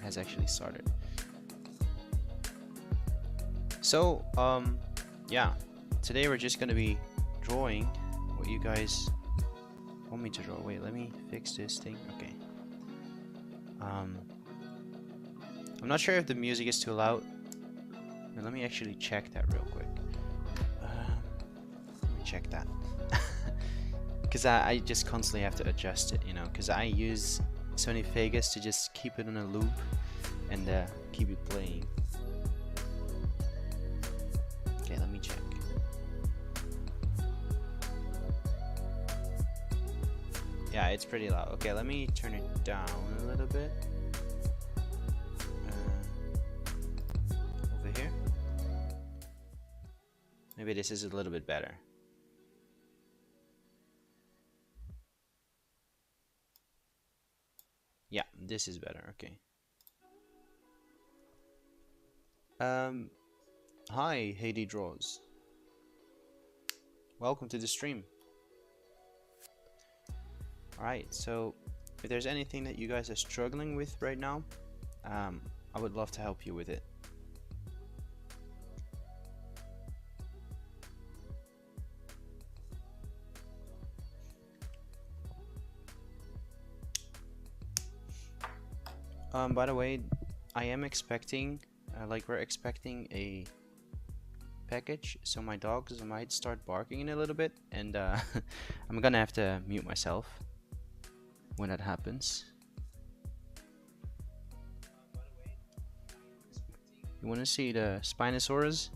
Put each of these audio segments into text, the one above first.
has actually started. So yeah, today we're just gonna be drawing what you guys want me to draw. Wait, let me fix this thing. Okay. I'm not sure if the music is too loud. Let me actually check that real quick. Let me check that. Because I just constantly have to adjust it, you know, because I use Sony Vegas to just keep it in a loop and keep it playing. Okay, let me check. Yeah, it's pretty loud. Okay, let me turn it down a little bit. Over here. Maybe this is a little bit better. Yeah, this is better. Okay. Hi, Heidi Draws. Welcome to the stream. Alright, so if there's anything that you guys are struggling with right now, I would love to help you with it. By the way, I am expecting, we're expecting a package, so my dogs might start barking in a little bit, and I'm gonna have to mute myself when that happens. You wanna see the Spinosaurus?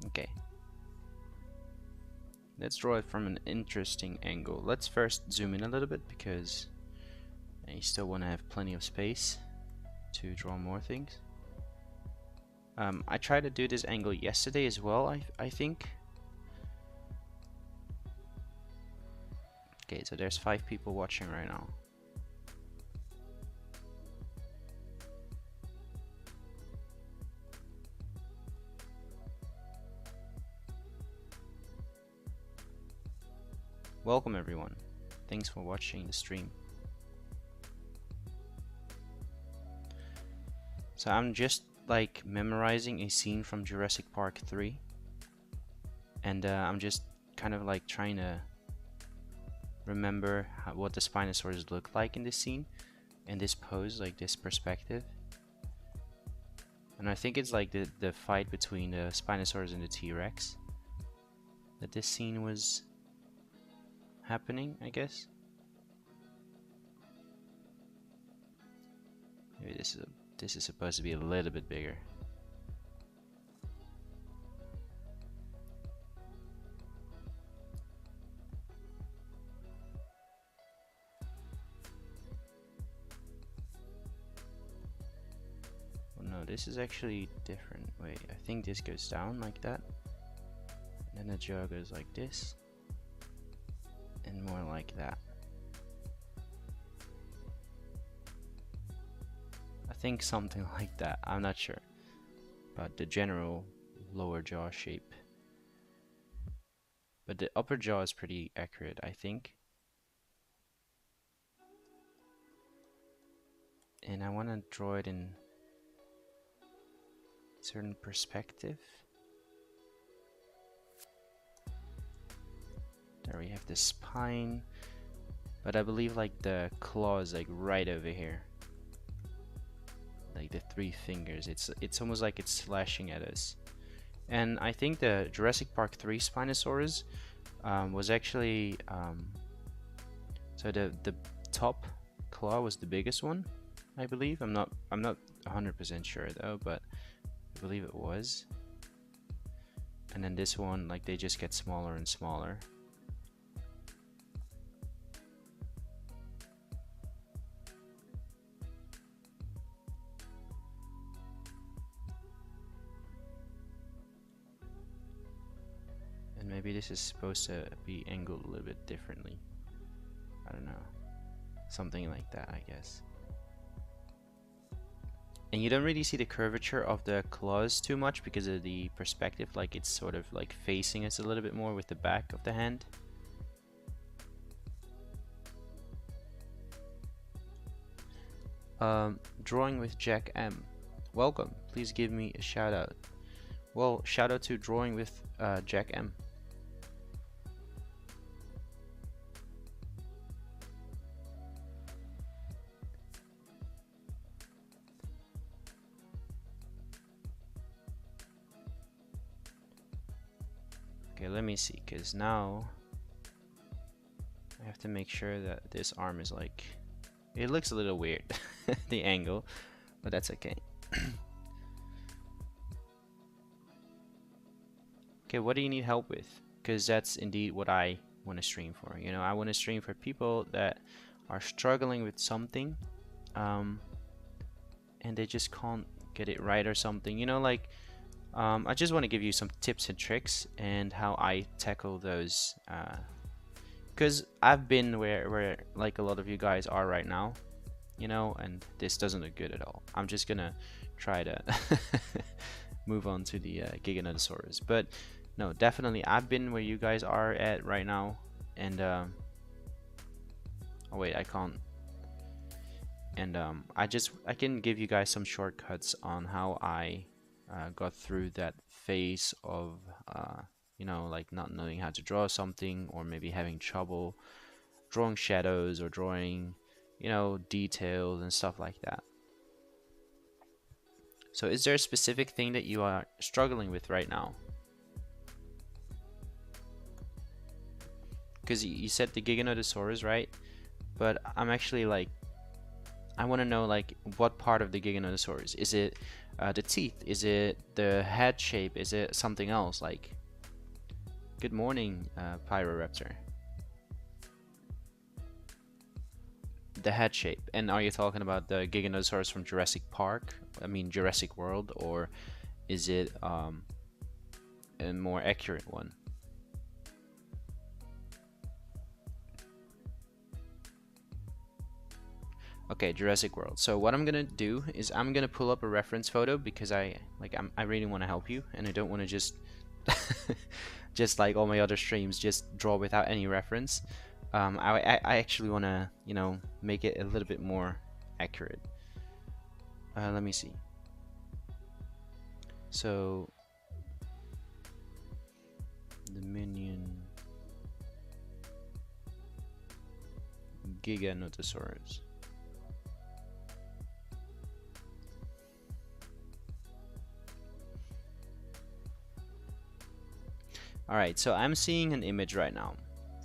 Okay. Let's draw it from an interesting angle. Let's first zoom in a little bit because I still want to have plenty of space to draw more things. I tried to do this angle yesterday as well, I think. Okay, so there's 5 people watching right now. Welcome everyone. Thanks for watching the stream. So I'm just like memorizing a scene from Jurassic Park 3, and I'm just kind of like trying to remember what the Spinosaurus look like in this scene, and this pose, like this perspective. And I think it's like the fight between the Spinosaurus and the T-Rex that this scene was happening, I guess. Maybe this is supposed to be a little bit bigger. Oh no, this is actually different. Wait, I think this goes down like that. And then the jaw goes like this. And more like that. I think something like that. I'm not sure. But the general lower jaw shape. But the upper jaw is pretty accurate, I think. And I want to draw it in a certain perspective. There we have the spine. But I believe like the claw is like right over here. Like the 3 fingers, it's almost like it's slashing at us. And I think the Jurassic Park 3 Spinosaurus was actually so the top claw was the biggest one, I believe. I'm not 100% sure though, but I believe it was. And then this one, like they just get smaller and smaller. Maybe this is supposed to be angled a little bit differently. I don't know. Something like that, I guess. And you don't really see the curvature of the claws too much because of the perspective. Like it's sort of like facing us a little bit more with the back of the hand. Drawing with Jack M. Welcome. Please give me a shout out. Well, shout out to Drawing with Jack M. Okay, let me see, because now I have to make sure that this arm is like, it looks a little weird, the angle, but that's okay. Okay, what do you need help with? Because that's indeed what I want to stream for. You know, I want to stream for people that are struggling with something, and they just can't get it right or something. You know, like, I just want to give you some tips and tricks and how I tackle those. Because I've been where like a lot of you guys are right now, you know, and this doesn't look good at all. I'm just gonna try to move on to the Giganotosaurus, but no, definitely I've been where you guys are at right now, and oh wait, I can't. And I can give you guys some shortcuts on how I got through that phase of you know, like not knowing how to draw something, or maybe having trouble drawing shadows or drawing, you know, details and stuff like that. So is there a specific thing that you are struggling with right now? Because you said the Giganotosaurus, right? But I'm actually like, I want to know like what part of the Giganotosaurus. Is it the teeth? Is it the head shape? Is it something else? Like, good morning, Pyroraptor. The head shape. And are you talking about the Giganotosaurus from Jurassic Park? I mean Jurassic World, or is it a more accurate one? Okay, Jurassic World. So what I'm gonna do is I'm gonna pull up a reference photo, because I really want to help you, and I don't want to just just like all my other streams, just draw without any reference. I actually want to, you know, make it a little bit more accurate. Let me see. So the minion Giganotosaurus. Alright, so I'm seeing an image right now,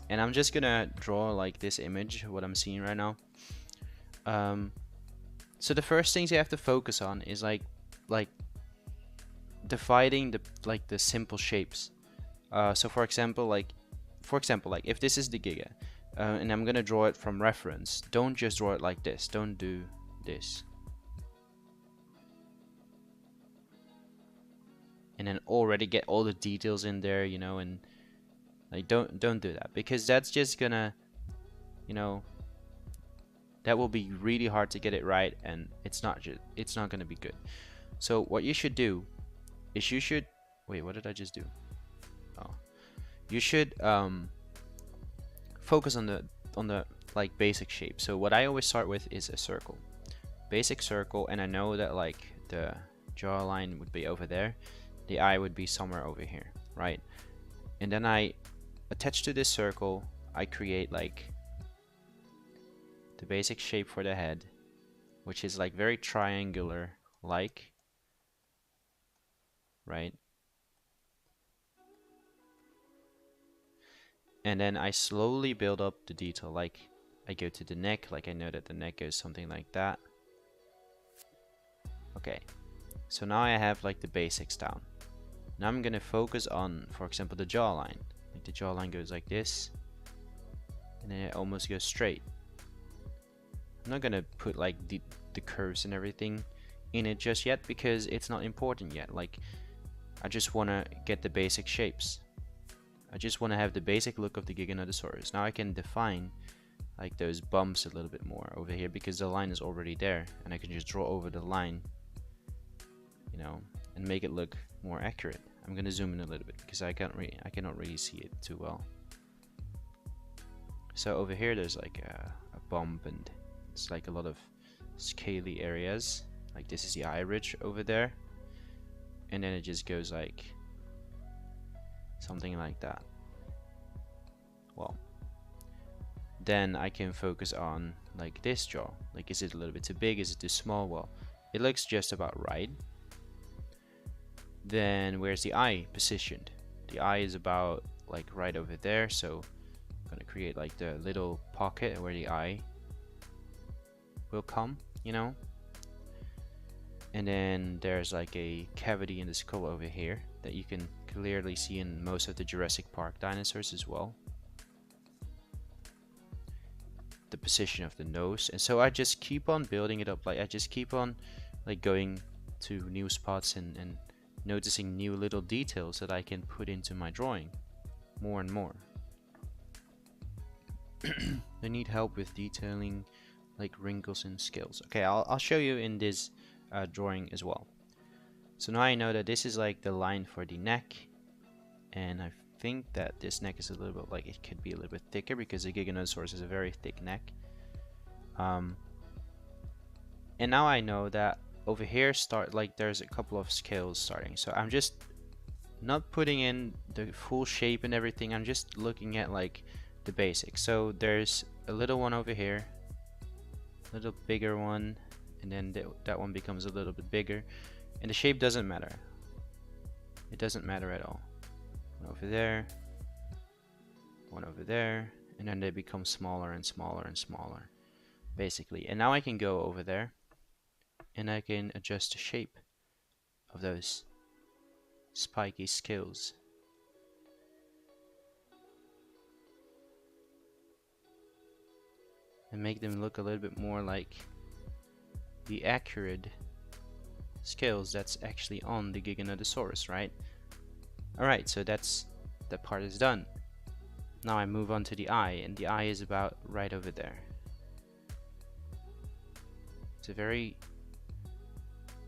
and I'm just gonna draw like this image, what I'm seeing right now. So the first things you have to focus on is like dividing the simple shapes. So for example, like if this is the Giga, and I'm gonna draw it from reference, don't just draw it like this. Don't do this. And then already get all the details in there, you know, and like don't do that, because that's just gonna, you know, that will be really hard to get it right, and it's not gonna be good. So what you should do is you should wait, what did I just do? Oh, you should focus on the like basic shape. So what I always start with is a circle, basic circle, and I know that like the jawline would be over there. The eye would be somewhere over here, right? And then I attach to this circle, I create like the basic shape for the head, which is like very triangular like, right? And then I slowly build up the detail, like I go to the neck, like I know that the neck goes something like that. Okay, so now I have like the basics down. Now I'm gonna focus on, for example, the jawline. Like the jawline goes like this, and then it almost goes straight. I'm not gonna put like the curves and everything in it just yet, because it's not important yet. Like, I just wanna get the basic shapes. I just wanna have the basic look of the Giganotosaurus. Now I can define like those bumps a little bit more over here, because the line is already there, and I can just draw over the line, you know, and make it look more accurate. I'm gonna zoom in a little bit because I cannot really see it too well. So over here there's like a bump, and it's like a lot of scaly areas. Like this is the eye ridge over there, and then it just goes like something like that. Well, then I can focus on like this jaw. Like, is it a little bit too big? Is it too small? Well, it looks just about right. Then where's the eye positioned? The eye is about like right over there, so I'm gonna create like the little pocket where the eye will come, you know. And then there's like a cavity in the skull over here that you can clearly see in most of the Jurassic Park dinosaurs as well. The position of the nose, and so I just keep on building it up. Like I just keep on like going to new spots and noticing new little details that I can put into my drawing more and more. I need help with detailing like wrinkles and scales. Okay, I'll show you in this drawing as well. So now I know that this is like the line for the neck, and I think that this neck is a little bit like, it could be a little bit thicker because the Giganotosaurus has a very thick neck. And now I know that over here there's a couple of scales starting, so I'm just not putting in the full shape and everything. I'm just looking at like the basics. So there's a little one over here, a little bigger one, and then that one becomes a little bit bigger, and the shape doesn't matter. It doesn't matter at all. One over there, one over there, and then they become smaller and smaller and smaller, basically. And now I can go over there and I can adjust the shape of those spiky scales. And make them look a little bit more like the accurate scales that's actually on the Giganotosaurus, right? Alright, so that part is done. Now I move on to the eye, and the eye is about right over there. It's a very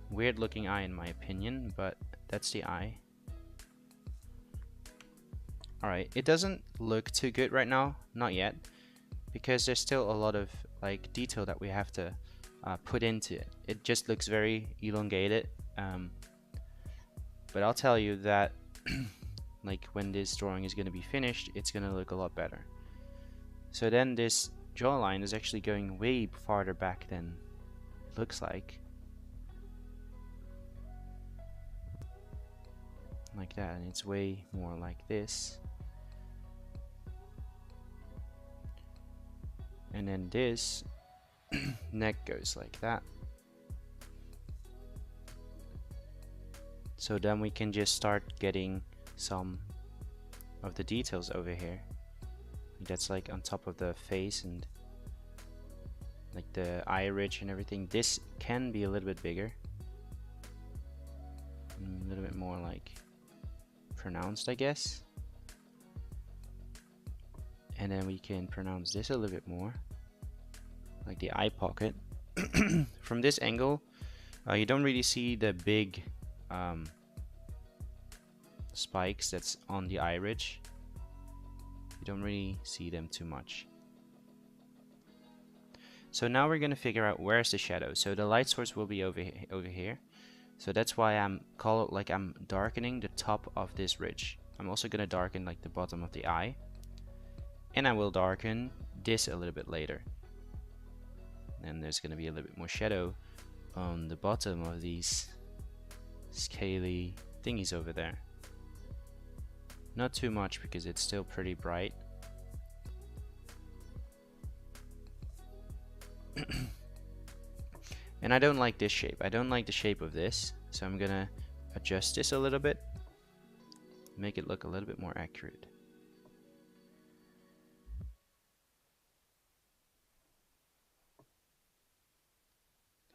weird looking eye in my opinion, but that's the eye. Alright, it doesn't look too good right now, not yet, because there's still a lot of like detail that we have to put into it. It just looks very elongated, but I'll tell you that like when this drawing is going to be finished, it's going to look a lot better. So then this jawline is actually going way farther back than it looks like that, and it's way more like this. And then this neck goes like that. So then we can just start getting some of the details over here. That's like on top of the face and like the eye ridge and everything. This can be a little bit bigger, a little bit more like pronounced, I guess. And then we can pronounce this a little bit more, like the eye pocket. From this angle, you don't really see the big spikes that's on the eye ridge. You don't really see them too much. So now we're gonna figure out where's the shadow. So the light source will be over here. So that's why I'm darkening the top of this ridge. I'm also gonna darken like the bottom of the eye, and I will darken this a little bit later. And there's gonna be a little bit more shadow on the bottom of these scaly thingies over there. Not too much because it's still pretty bright. And I don't like this shape. I don't like the shape of this, so I'm gonna adjust this a little bit, make it look a little bit more accurate.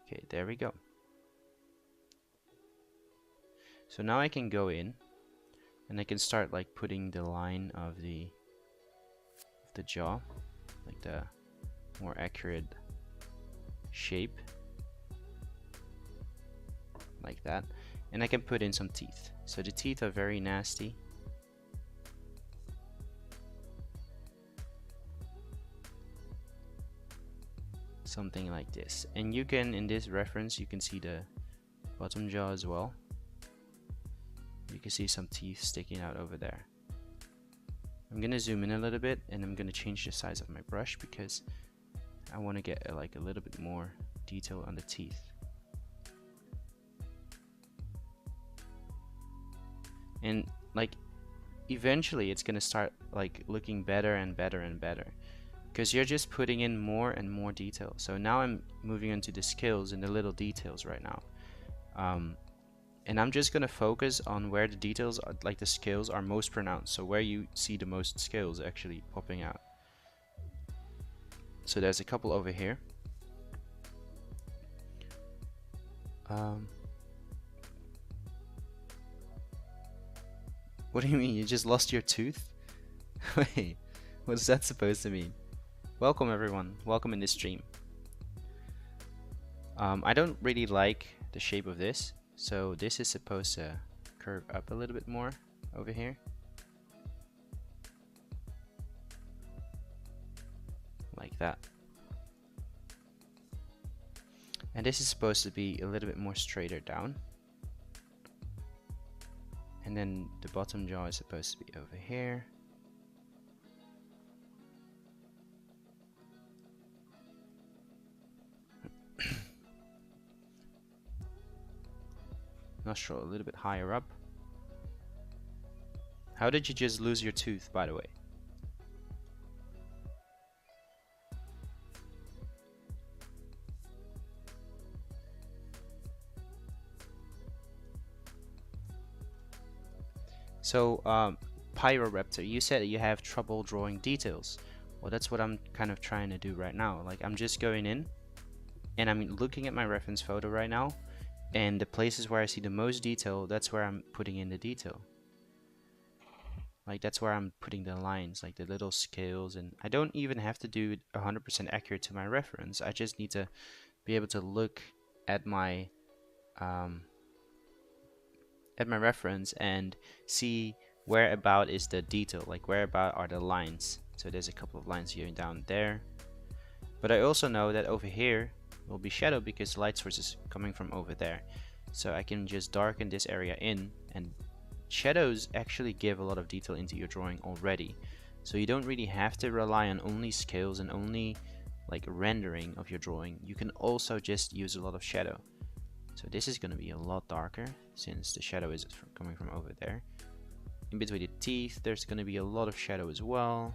Okay, there we go. So now I can go in and I can start like putting the line of the jaw, like the more accurate shape, like that. And I can put in some teeth. So the teeth are very nasty. something like this. And you can, in this reference, you can see the bottom jaw as well. You can see some teeth sticking out over there. I'm gonna zoom in a little bit, and I'm gonna change the size of my brush because I want to get like a little bit more detail on the teeth. And like eventually it's gonna start like looking better and better and better, because you're just putting in more and more detail. So now I'm moving into the scales and the little details right now, and I'm just gonna focus on where the details are, like the scales are most pronounced, so where you see the most scales actually popping out. So there's a couple over here. What do you mean? You just lost your tooth? Wait, what's that supposed to mean? Welcome everyone, welcome in this stream. I don't really like the shape of this, so this is supposed to curve up a little bit more over here. Like that. And this is supposed to be a little bit more straighter down. And then the bottom jaw is supposed to be over here. Nostril a little bit higher up. How did you just lose your tooth, by the way? So, Pyroraptor, you said that you have trouble drawing details. Well, that's what I'm kind of trying to do right now. Like, I'm just going in and I'm looking at my reference photo right now, and the places where I see the most detail, that's where I'm putting in the detail. Like, that's where I'm putting the lines, like the little scales, and I don't even have to do it 100% accurate to my reference. I just need to be able to look at my reference and see where about is the detail, like where about are the lines. So there's a couple of lines here and down there, but I also know that over here will be shadow because light source is coming from over there. So I can just darken this area in, and shadows actually give a lot of detail into your drawing already. So you don't really have to rely on only scales and only like rendering of your drawing. You can also just use a lot of shadow. So this is going to be a lot darker since the shadow is coming from over there. In between the teeth, there's going to be a lot of shadow as well.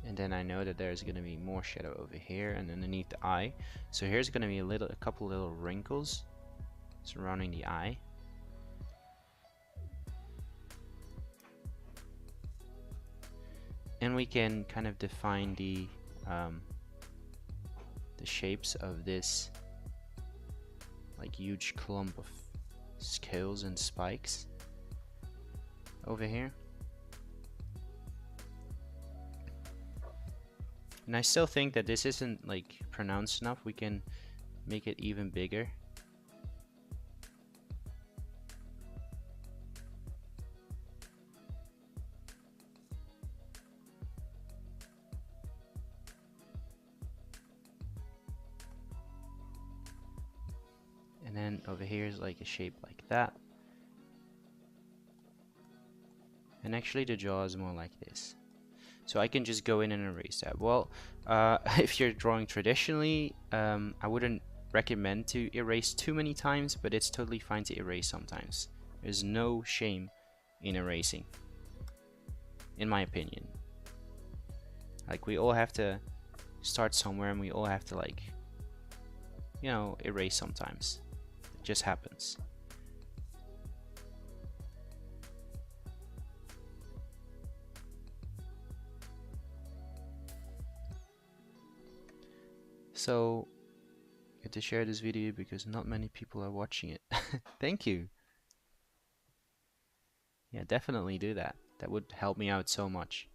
And then I know that there's going to be more shadow over here and underneath the eye. So here's going to be a couple little wrinkles surrounding the eye. And we can kind of define the shapes of this like huge clump of scales and spikes over here. And I still think that this isn't like pronounced enough. We can make it even bigger. And then over here is like a shape like that. And actually the jaw is more like this. So I can just go in and erase that. Well, if you're drawing traditionally, I wouldn't recommend to erase too many times, but it's totally fine to erase sometimes. There's no shame in erasing, in my opinion. Like, we all have to start somewhere, and we all have to, like, you know, erase sometimes. It just happens. So, get to share this video because not many people are watching it. Thank you. Yeah, definitely do that. That would help me out so much.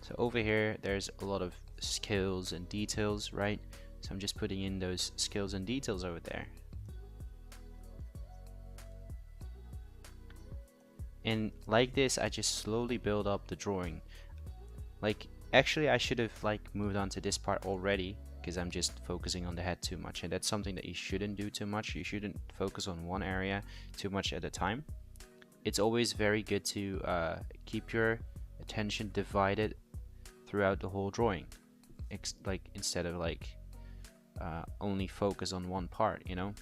So over here there's a lot of skills and details, right? So I'm just putting in those skills and details over there. And like this, I just slowly build up the drawing. Like, actually I should have like moved on to this part already, because I'm just focusing on the head too much, and that's something that you shouldn't do too much. You shouldn't focus on one area too much at a time. It's always very good to keep your attention divided throughout the whole drawing, like instead of like only focus on one part, you know.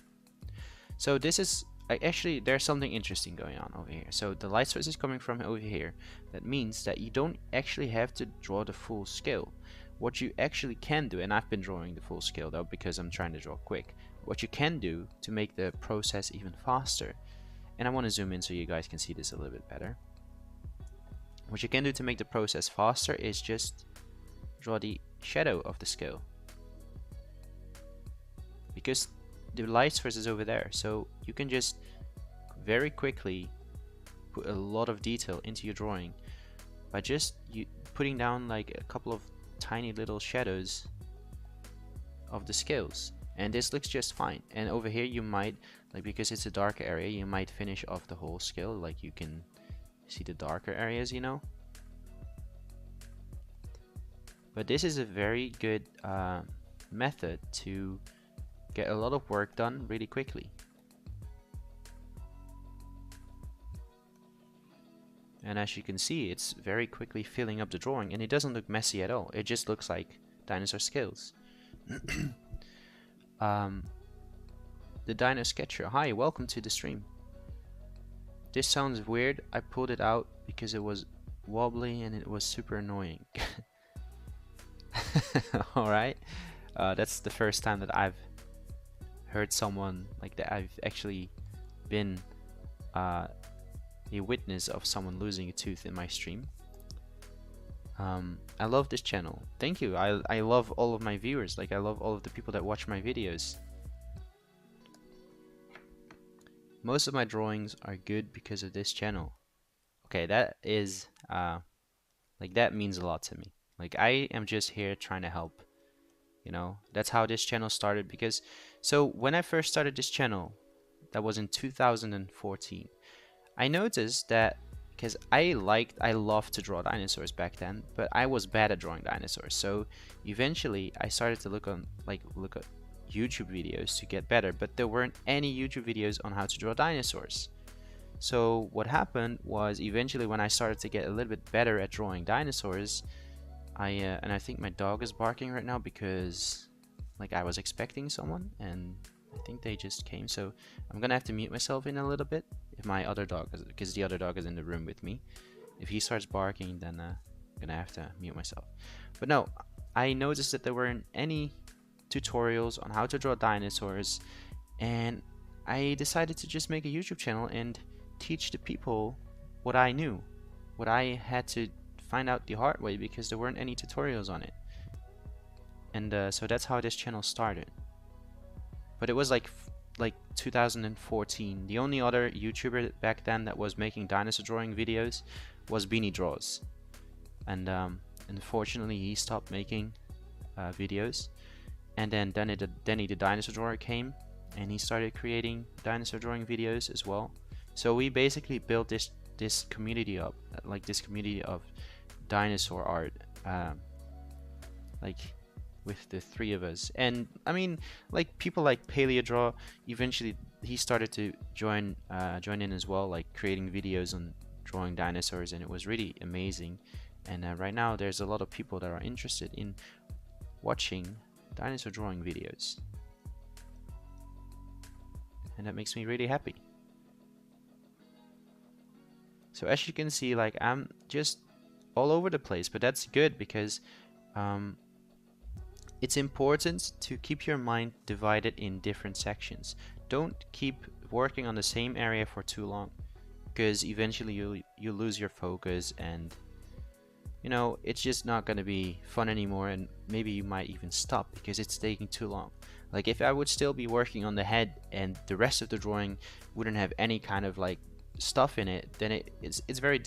So this is actually, there's something interesting going on over here. So the light source is coming from over here. That means that you don't actually have to draw the full scale. What you actually can do, and I've been drawing the full scale though because I'm trying to draw quick, what you can do to make the process even faster, and I want to zoom in so you guys can see this a little bit better. What you can do to make the process faster is just draw the shadow of the scale, because the light source is over there, so you can just very quickly put a lot of detail into your drawing by just putting down like a couple of tiny little shadows of the scales, and this looks just fine. And over here you might, like, because it's a darker area, you might finish off the whole scale, like you can see the darker areas, you know. But this is a very good method to get a lot of work done really quickly. And as you can see, it's very quickly filling up the drawing, and it doesn't look messy at all. It just looks like dinosaur scales. The Dino Sketcher, hi, welcome to the stream. This sounds weird. I pulled it out because it was wobbly and it was super annoying. Alright, that's the first time that I've heard someone like that. I've actually been a witness of someone losing a tooth in my stream. I love this channel. Thank you. I love all of my viewers. Like, I love all of the people that watch my videos. Most of my drawings are good because of this channel. Okay, that is like, that means a lot to me. Like, I am just here trying to help. You know, that's how this channel started. Because, so when I first started this channel, that was in 2014, I noticed that, because I loved to draw dinosaurs back then, but I was bad at drawing dinosaurs. So eventually I started to look at YouTube videos to get better, but there weren't any YouTube videos on how to draw dinosaurs. So what happened was, eventually when I started to get a little bit better at drawing dinosaurs, and I think my dog is barking right now because, like, I was expecting someone and I think they just came, so I'm gonna have to mute myself in a little bit if my other dog, because the other dog is in the room with me. If he starts barking, then I'm gonna have to mute myself. But no, I noticed that there weren't any tutorials on how to draw dinosaurs, and I decided to just make a YouTube channel and teach the people what I knew, what I had to find out the hard way, because there weren't any tutorials on it. And so that's how this channel started. But it was like 2014. The only other YouTuber back then that was making dinosaur drawing videos was Beanie Draws, and unfortunately he stopped making videos. And then Denny the Dinosaur Drawer came, and he started creating dinosaur drawing videos as well. So we basically built this community up, like this community of dinosaur art, like with the three of us. And I mean, like, people like Paleodraw, eventually he started to join in as well, like creating videos on drawing dinosaurs, and it was really amazing. And right now there's a lot of people that are interested in watching dinosaur drawing videos, and that makes me really happy. So as you can see, like, I'm just all over the place, but that's good, because it's important to keep your mind divided in different sections. Don't keep working on the same area for too long, because eventually you lose your focus, and you know, it's just not going to be fun anymore, and maybe you might even stop because it's taking too long. Like, if I would still be working on the head and the rest of the drawing wouldn't have any kind of like stuff in it, then it's very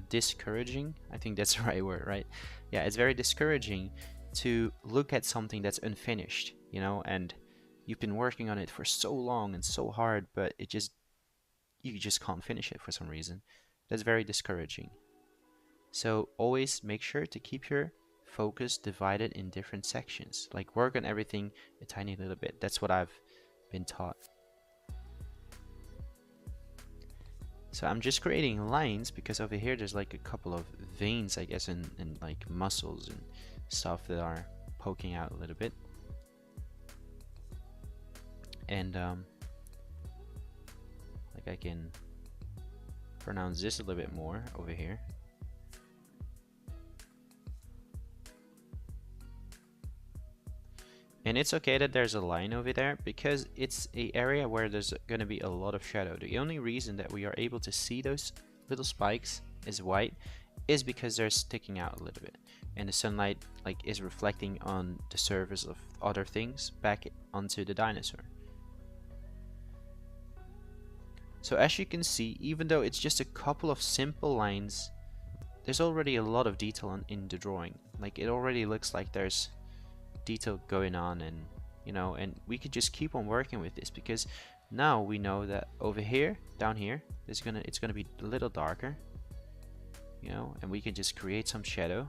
discouraging. I think that's the right word, right? Yeah, it's very discouraging to look at something that's unfinished, you know, and you've been working on it for so long and so hard, but you just can't finish it for some reason. That's very discouraging. So always make sure to keep your focus divided in different sections. Like work on everything a tiny little bit. That's what I've been taught. So I'm just creating lines because over here there's like a couple of veins, I guess, and like muscles and stuff that are poking out a little bit. And like I can pronounce this a little bit more over here. And it's okay that there's a line over there because it's an area where there's going to be a lot of shadow. The only reason that we are able to see those little spikes is white is because they're sticking out a little bit, and the sunlight like is reflecting on the surface of other things back onto the dinosaur. So as you can see, even though it's just a couple of simple lines, there's already a lot of detail in the drawing. Like it already looks like there's detail going on, and you know, and we could just keep on working with this because now we know that over here, down here, it's gonna be a little darker, you know, and we can just create some shadow,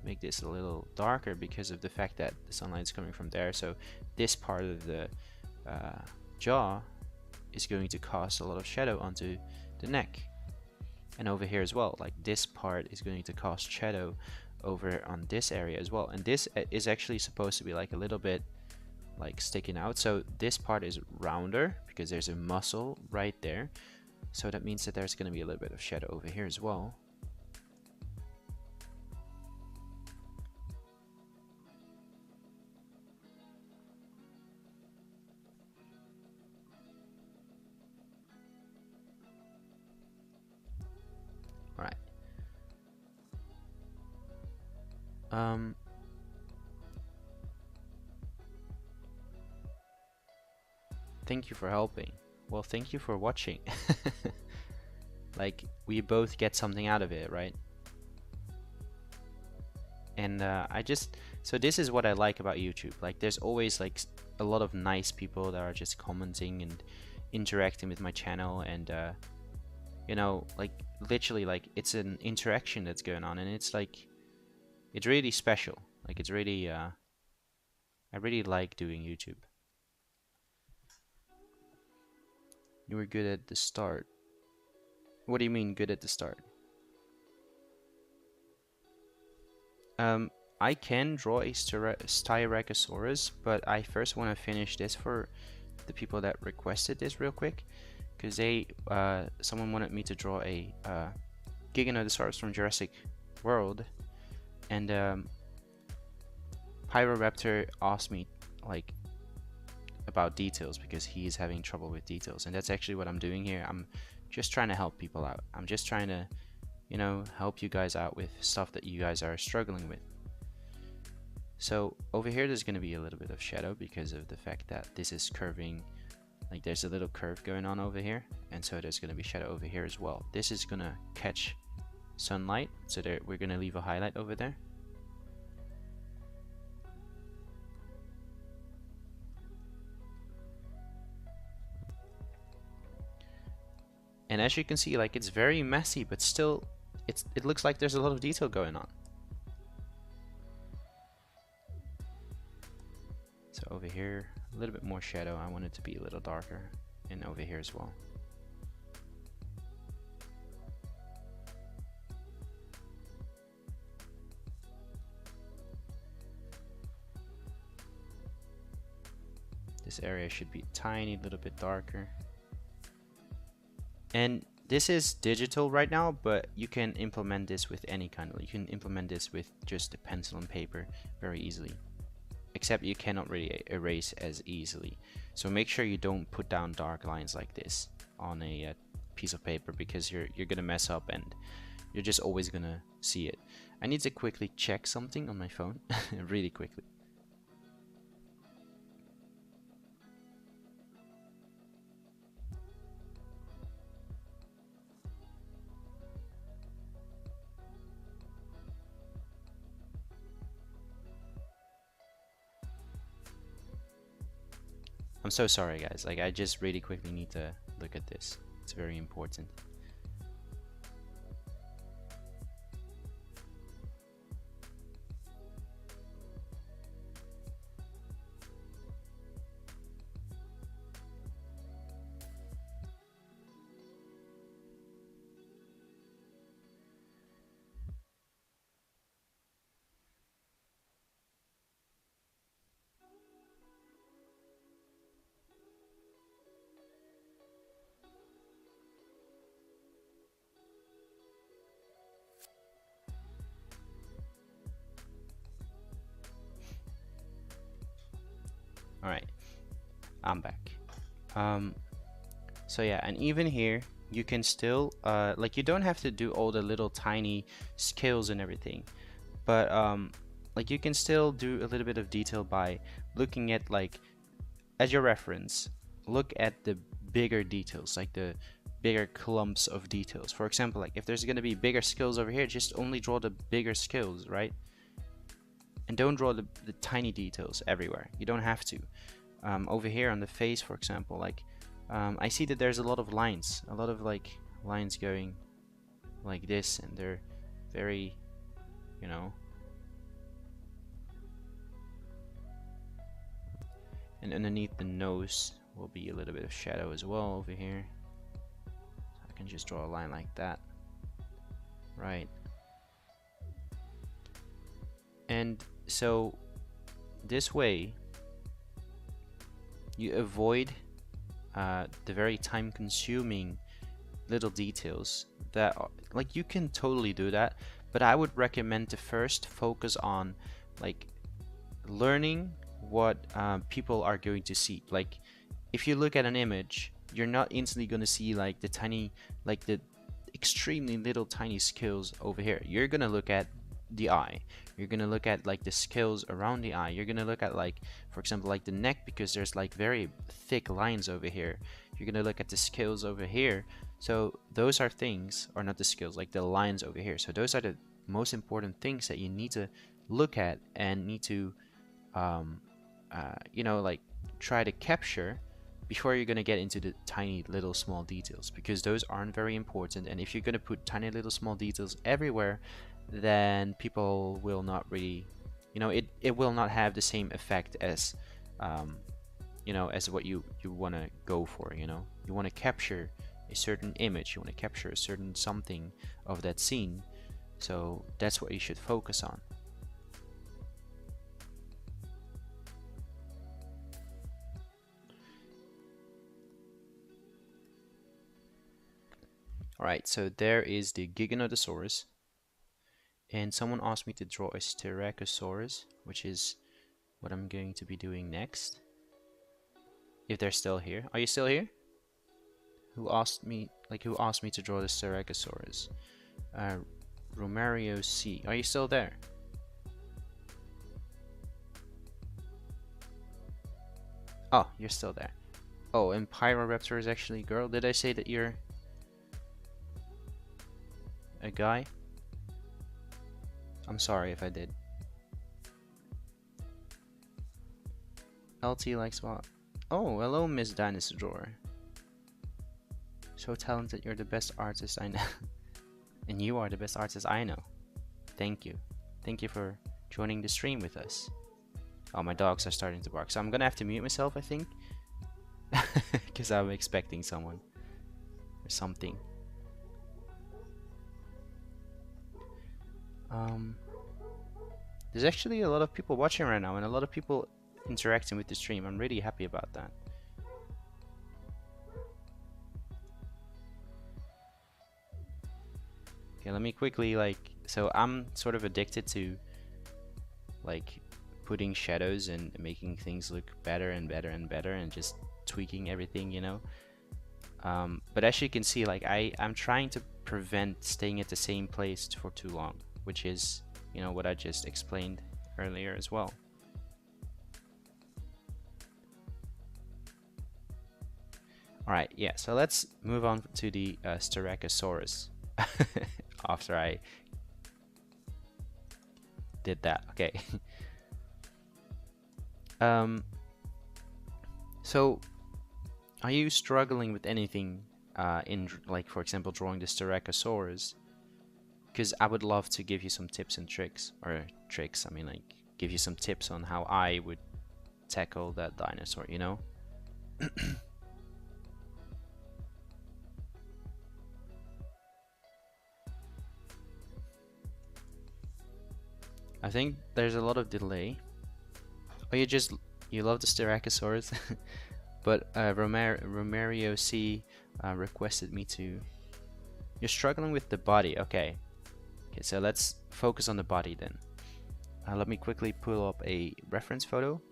make this a little darker because of the fact that the sunlight is coming from there. So this part of the jaw is going to cast a lot of shadow onto the neck, and over here as well, like this part is going to cast shadow over on this area as well, and this is actually supposed to be like a little bit like sticking out. So this part is rounder because there's a muscle right there, so that means that there's going to be a little bit of shadow over here as well. All right. Thank you for helping. Well, thank you for watching. Like we both get something out of it, right? And so this is what I like about YouTube. Like there's always like a lot of nice people that are just commenting and interacting with my channel, and you know, like literally like it's an interaction that's going on, and it's like it's really special. Like it's really I really like doing YouTube. You were good at the start. What do you mean good at the start? I can draw a Styracosaurus, but I first want to finish this for the people that requested this real quick, because someone wanted me to draw a Giganotosaurus from Jurassic World, and Pyroraptor asked me like about details because he's having trouble with details, and that's actually what I'm doing here. I'm just trying to help people out. I'm just trying to, you know, help you guys out with stuff that you guys are struggling with. So over here there's going to be a little bit of shadow because of the fact that this is curving, like there's a little curve going on over here, and so there's going to be shadow over here as well. This is going to catch sunlight, so we're going to leave a highlight over there. And as you can see, like it's very messy, but still it looks like there's a lot of detail going on. So over here, a little bit more shadow. I want it to be a little darker, and over here as well. This area should be a tiny little bit darker. And this is digital right now, but you can implement this with any kind of, you can implement this with just a pencil and paper very easily. Except you cannot really erase as easily. So make sure you don't put down dark lines like this on a piece of paper, because you're gonna mess up and you're just always gonna see it. I need to quickly check something on my phone, really quickly. so sorry guys, like I just really quickly need to look at this. It's very important. Alright, I'm back. So yeah, and even here you can still like you don't have to do all the little tiny scales and everything, but like you can still do a little bit of detail by looking at, like, as your reference, look at the bigger details, like the bigger clumps of details. For example, like if there's going to be bigger scales over here, just only draw the bigger scales, right? And don't draw the tiny details everywhere. You don't have to. Over here on the face, for example, like I see that there's a lot of lines, like lines going like this, and they're very, you know. And underneath the nose will be a little bit of shadow as well over here. So I can just draw a line like that, right? And so this way you avoid the very time-consuming little details that are, like, you can totally do that, but I would recommend to first focus on like learning what people are going to see. Like if you look at an image, you're not instantly going to see like the tiny, like the extremely little tiny scales over here. You're going to look at the eye, you're gonna look at like the scales around the eye, you're gonna look at, like, for example, like the neck, because there's like very thick lines over here. You're gonna look at the scales over here. So those are things, or not the scales, like the lines over here. So those are the most important things that you need to look at and need to you know, like try to capture before you're gonna get into the tiny little small details, because those aren't very important. And if you're gonna put tiny little small details everywhere, then people will not really, you know, it will not have the same effect as you know, as what you want to go for. You know, you want to capture a certain image, you want to capture a certain something of that scene, so that's what you should focus on. Alright, so there is the Giganotosaurus. And someone asked me to draw a Styracosaurus, which is what I'm going to be doing next. If they're still here. Are you still here? Who asked me to draw the Styracosaurus? Romario C. Are you still there? Oh, you're still there. Oh, and Pyroraptor is actually a girl. Did I say that you're a guy? I'm sorry if I did. LT likes what? Oh, hello, Miss Dinosaur. So talented, you're the best artist I know. And you are the best artist I know. Thank you. Thank you for joining the stream with us. Oh, my dogs are starting to bark, so I'm gonna have to mute myself, I think. Because I'm expecting someone. Or something. There's actually a lot of people watching right now and a lot of people interacting with the stream. I'm really happy about that. Okay, let me quickly, like, so I'm sort of addicted to like putting shadows and making things look better and better and better and just tweaking everything, you know. But as you can see, like I'm trying to prevent staying at the same place for too long, which is, you know, what I just explained earlier as well. Alright, yeah, so let's move on to the Styracosaurus after I did that. Okay. So, are you struggling with anything in, like, for example, drawing the Styracosaurus? Because I would love to give you some tips and tricks, or tricks, I mean, like, give you some tips on how I would tackle that dinosaur, you know? I think there's a lot of delay. Or you love the Styracosaurus, but Romario C requested me to. You're struggling with the body, okay. Okay, so let's focus on the body then. Let me quickly pull up a reference photo.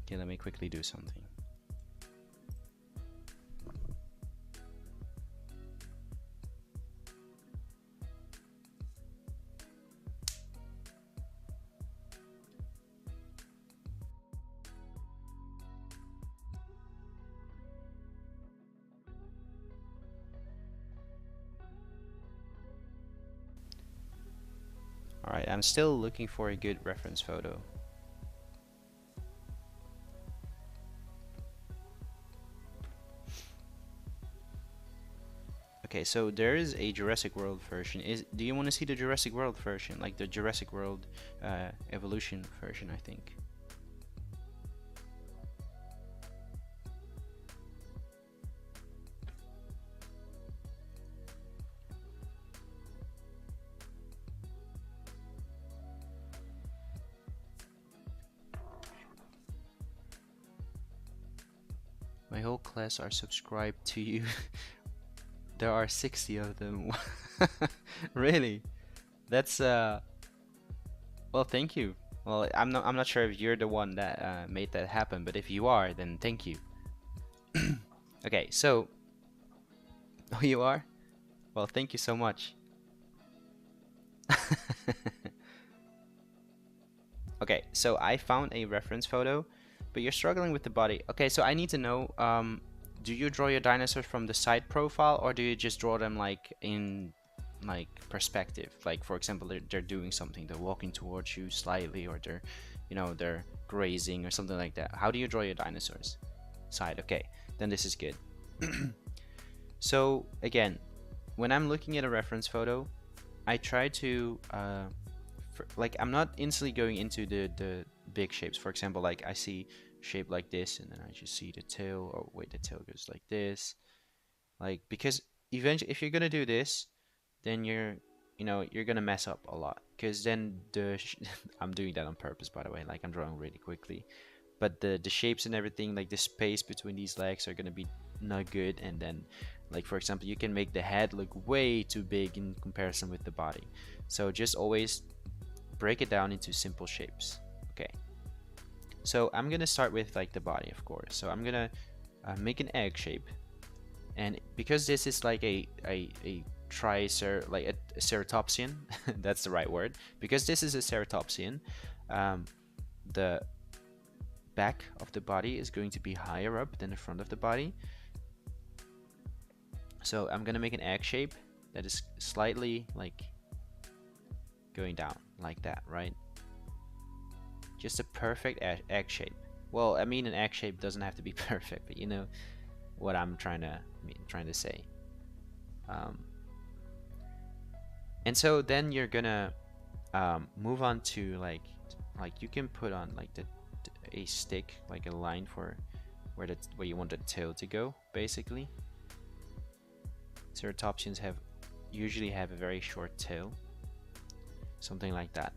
Okay, let me quickly do something. Alright, I'm still looking for a good reference photo. Okay, so there is a Jurassic World version. Do you want to see the Jurassic World version? Like the Jurassic World evolution version, I think. My whole class are subscribed to you. There are 60 of them. Really? That's well, thank you. Well, I'm not sure if you're the one that made that happen, but if you are, then thank you. Okay, so oh, you are? Well, thank you so much. Okay, so I found a reference photo, but you're struggling with the body. Okay, so I need to know, do you draw your dinosaurs from the side profile, or do you just draw them like in like perspective? Like, for example, they're doing something, they're walking towards you slightly, or they're, you know, they're grazing or something like that. How do you draw your dinosaurs? Side, okay, then this is good. So again, when I'm looking at a reference photo, I try to like, I'm not instantly going into the big shapes. For example, like I see shape like this, and then I just see the tail. Oh wait, the tail goes like this. Like, because eventually, if you're gonna do this, then you know, you're gonna mess up a lot. Because then I'm doing that on purpose, by the way. Like, I'm drawing really quickly, but the shapes and everything, like the space between these legs, are gonna be not good. And then, like, for example, you can make the head look way too big in comparison with the body. So just always break it down into simple shapes. Okay, so I'm gonna start with like the body, of course. So I'm gonna make an egg shape, and because this is like a ceratopsian, that's the right word. Because this is a ceratopsian, the back of the body is going to be higher up than the front of the body. So I'm gonna make an egg shape that is slightly like going down like that, right? Just a perfect egg shape. Well, I mean, an egg shape doesn't have to be perfect, but you know what I'm trying to say. And so then you're gonna move on to like you can put on like a stick, like a line for where you want the tail to go, basically. Ceratopsians usually have a very short tail, something like that.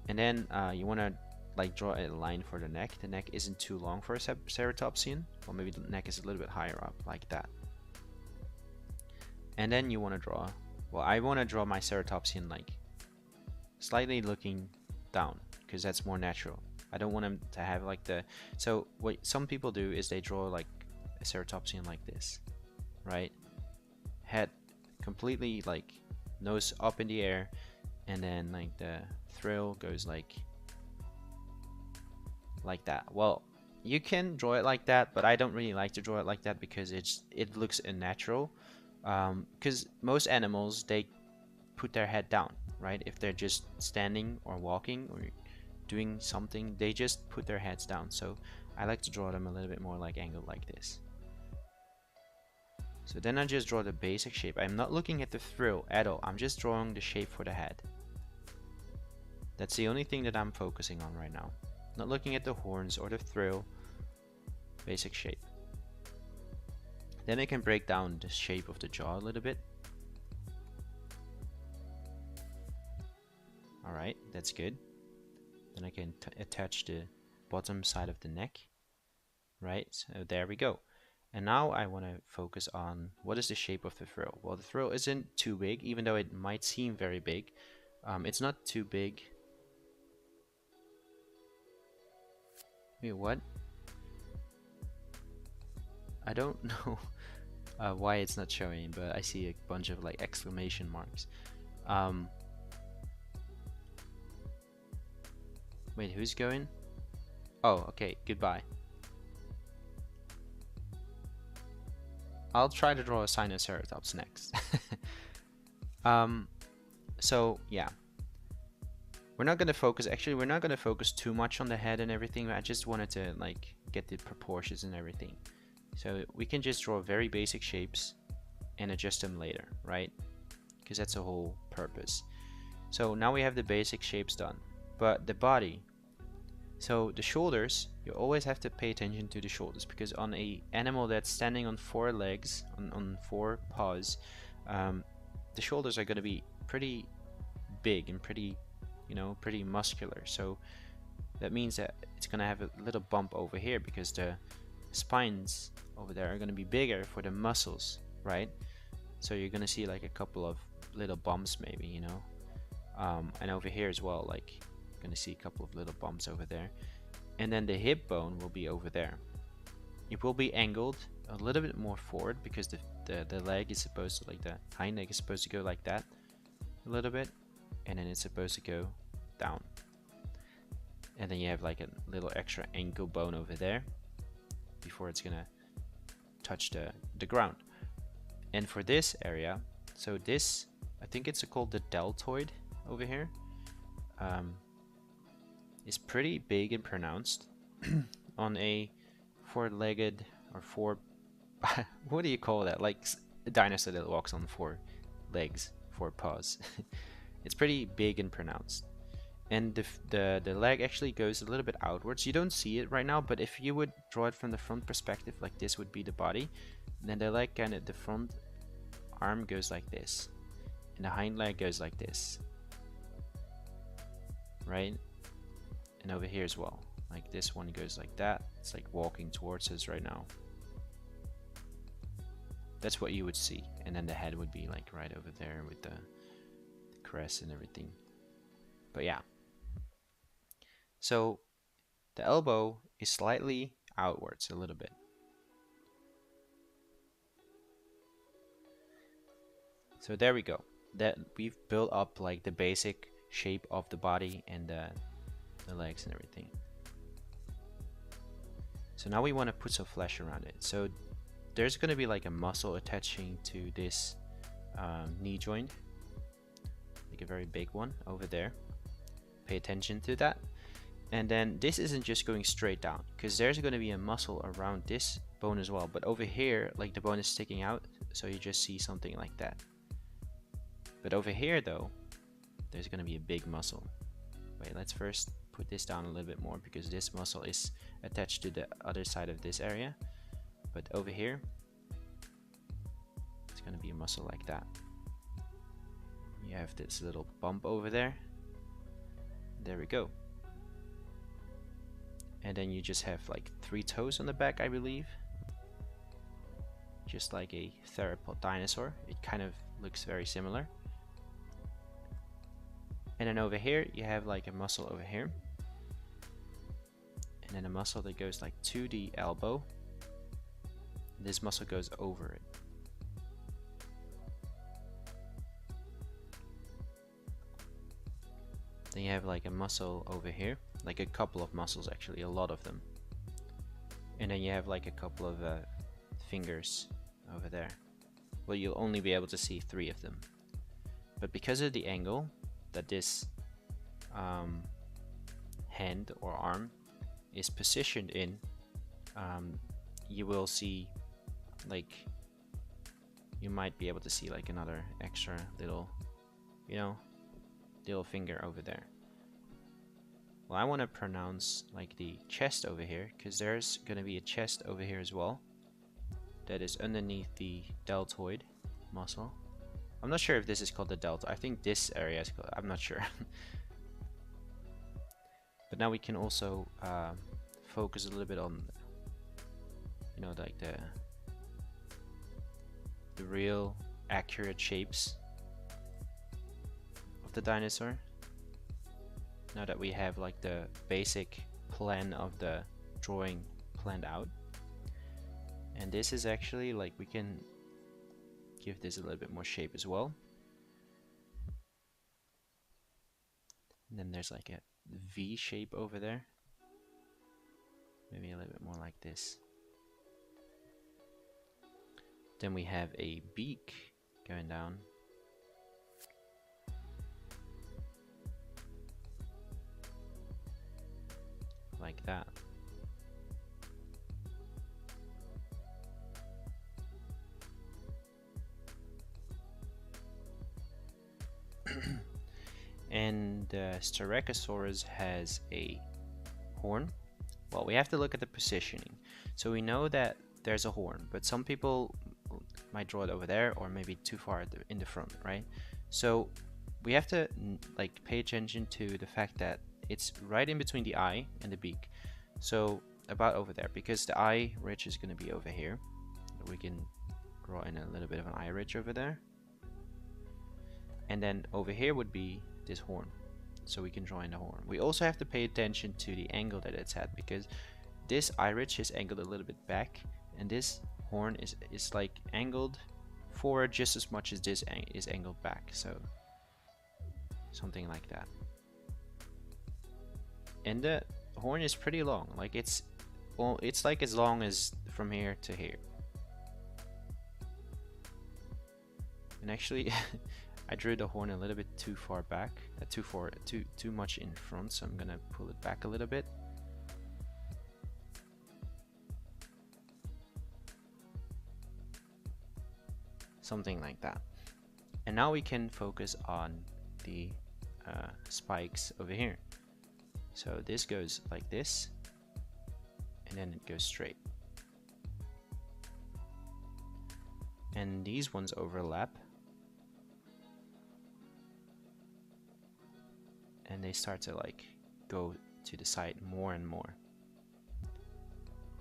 And then you want to like draw a line for the neck. The neck isn't too long for a ceratopsian, or maybe the neck is a little bit higher up, like that. And then you want to draw, well, I want to draw my ceratopsian like slightly looking down, because that's more natural. I don't want them to have like the, so what some people do is they draw like a ceratopsian like this, right? Head completely like nose up in the air, and then like the thrill goes like that. Well, you can draw it like that, but I don't really like to draw it like that because it looks unnatural. Because most animals, they put their head down, right? If they're just standing or walking or doing something, they just put their heads down. So I like to draw them a little bit more like angled like this. So then I just draw the basic shape. I'm not looking at the thrill at all. I'm just drawing the shape for the head. That's the only thing that I'm focusing on right now. Not looking at the horns or the thrill. Basic shape. Then I can break down the shape of the jaw a little bit. Alright, that's good. Then I can attach the bottom side of the neck. Right, so there we go. And now I want to focus on what is the shape of the thrill. Well, the thrill isn't too big, even though it might seem very big. It's not too big. Wait, what? I don't know why it's not showing, but I see a bunch of like exclamation marks. Wait, who's going? Oh, okay, goodbye. I'll try to draw a Spinosaurus next. So yeah, we're not gonna focus. Actually, we're not gonna focus too much on the head and everything. I just wanted to like get the proportions and everything. So we can just draw very basic shapes and adjust them later, right? Because that's the whole purpose. So now we have the basic shapes done, but the body. So the shoulders, you always have to pay attention to the shoulders, because on a animal that's standing on 4 legs, on 4 paws, the shoulders are going to be pretty big and pretty, you know, pretty muscular. So that means that it's going to have a little bump over here, because the spines over there are going to be bigger for the muscles, right? So you're going to see like a couple of little bumps maybe, you know, and over here as well, like you're going to see a couple of little bumps over there. And then the hip bone will be over there. It will be angled a little bit more forward, because the leg is supposed to, like the hind leg is supposed to go like that a little bit, and then it's supposed to go down. And then you have like a little extra ankle bone over there before it's gonna touch the ground. And for this area, so this, I think it's called the deltoid over here, is pretty big and pronounced on a 4-legged or 4 what do you call that, like a dinosaur that walks on 4 legs, 4 paws. It's pretty big and pronounced. And the leg actually goes a little bit outwards. You don't see it right now, but if you would draw it from the front perspective, like this would be the body, and then the leg, kind of the front arm goes like this, and the hind leg goes like this, right? And over here as well, like this one goes like that. It's like walking towards us right now. That's what you would see. And then the head would be like right over there with the crest and everything. But yeah, so the elbow is slightly outwards a little bit. So there we go. That we've built up like the basic shape of the body and the legs and everything. So now we want to put some flesh around it. So there's going to be like a muscle attaching to this knee joint, like a very big one over there. Pay attention to that. And then this isn't just going straight down, because there's going to be a muscle around this bone as well, but over here, like the bone is sticking out, so you just see something like that. But over here though, there's going to be a big muscle. Wait, let's first put this down a little bit more, because this muscle is attached to the other side of this area. But over here, it's going to be a muscle like that. You have this little bump over there. There we go. And then you just have like 3 toes on the back, I believe. just like a theropod dinosaur. It kind of looks very similar. And then over here you have like a muscle over here, and then a muscle that goes like to the elbow. This muscle goes over it. Then you have like a muscle over here, like a couple of muscles actually, a lot of them. And then you have like a couple of fingers over there. Well, you'll only be able to see 3 of them. But because of the angle that this hand or arm is positioned in, you will see, like, you might be able to see like another extra little, you know, little finger over there. Well, I want to pronounce like the chest over here, because there's going to be a chest over here as well that is underneath the deltoid muscle. I'm not sure if this is called the deltoid. I think this area is called, I'm not sure. But now we can also focus a little bit on, you know, like the real accurate shapes of the dinosaur. Now that we have like the basic plan of the drawing planned out. And this is actually like, we can give this a little bit more shape as well. And then there's like a V shape over there. Maybe a little bit more like this. Then we have a beak going down. Like that. And Styracosaurus has a horn. Well, we have to look at the positioning. So we know that there's a horn, but some people might draw it over there, or maybe too far in the front, right? So we have to like pay attention to the fact that it's right in between the eye and the beak. So about over there, because the eye ridge is going to be over here. We can draw in a little bit of an eye ridge over there. And then over here would be this horn. So we can draw in the horn. We also have to pay attention to the angle that it's at, because this eye ridge is angled a little bit back, and this horn is like angled forward just as much as this is angled back. So something like that. And the horn is pretty long. Like it's like as long as from here to here. And actually I drew the horn a little bit too far back, too much in front, so I'm gonna pull it back a little bit. Something like that. And now we can focus on the spikes over here. So this goes like this, and then it goes straight. And these ones overlap. And they start to like go to the side more and more.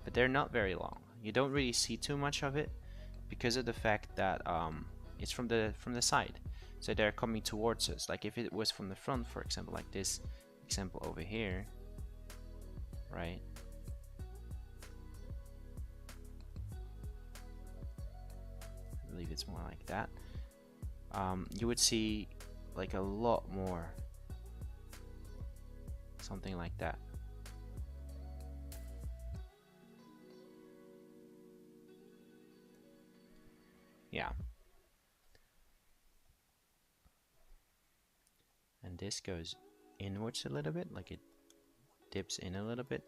But they're not very long. You don't really see too much of it because of the fact that it's from the side. So they're coming towards us. Like if it was from the front, for example, like this example over here, right? I believe it's more like that. You would see like a lot more. Something like that. Yeah. And this goes inwards a little bit, like it dips in a little bit.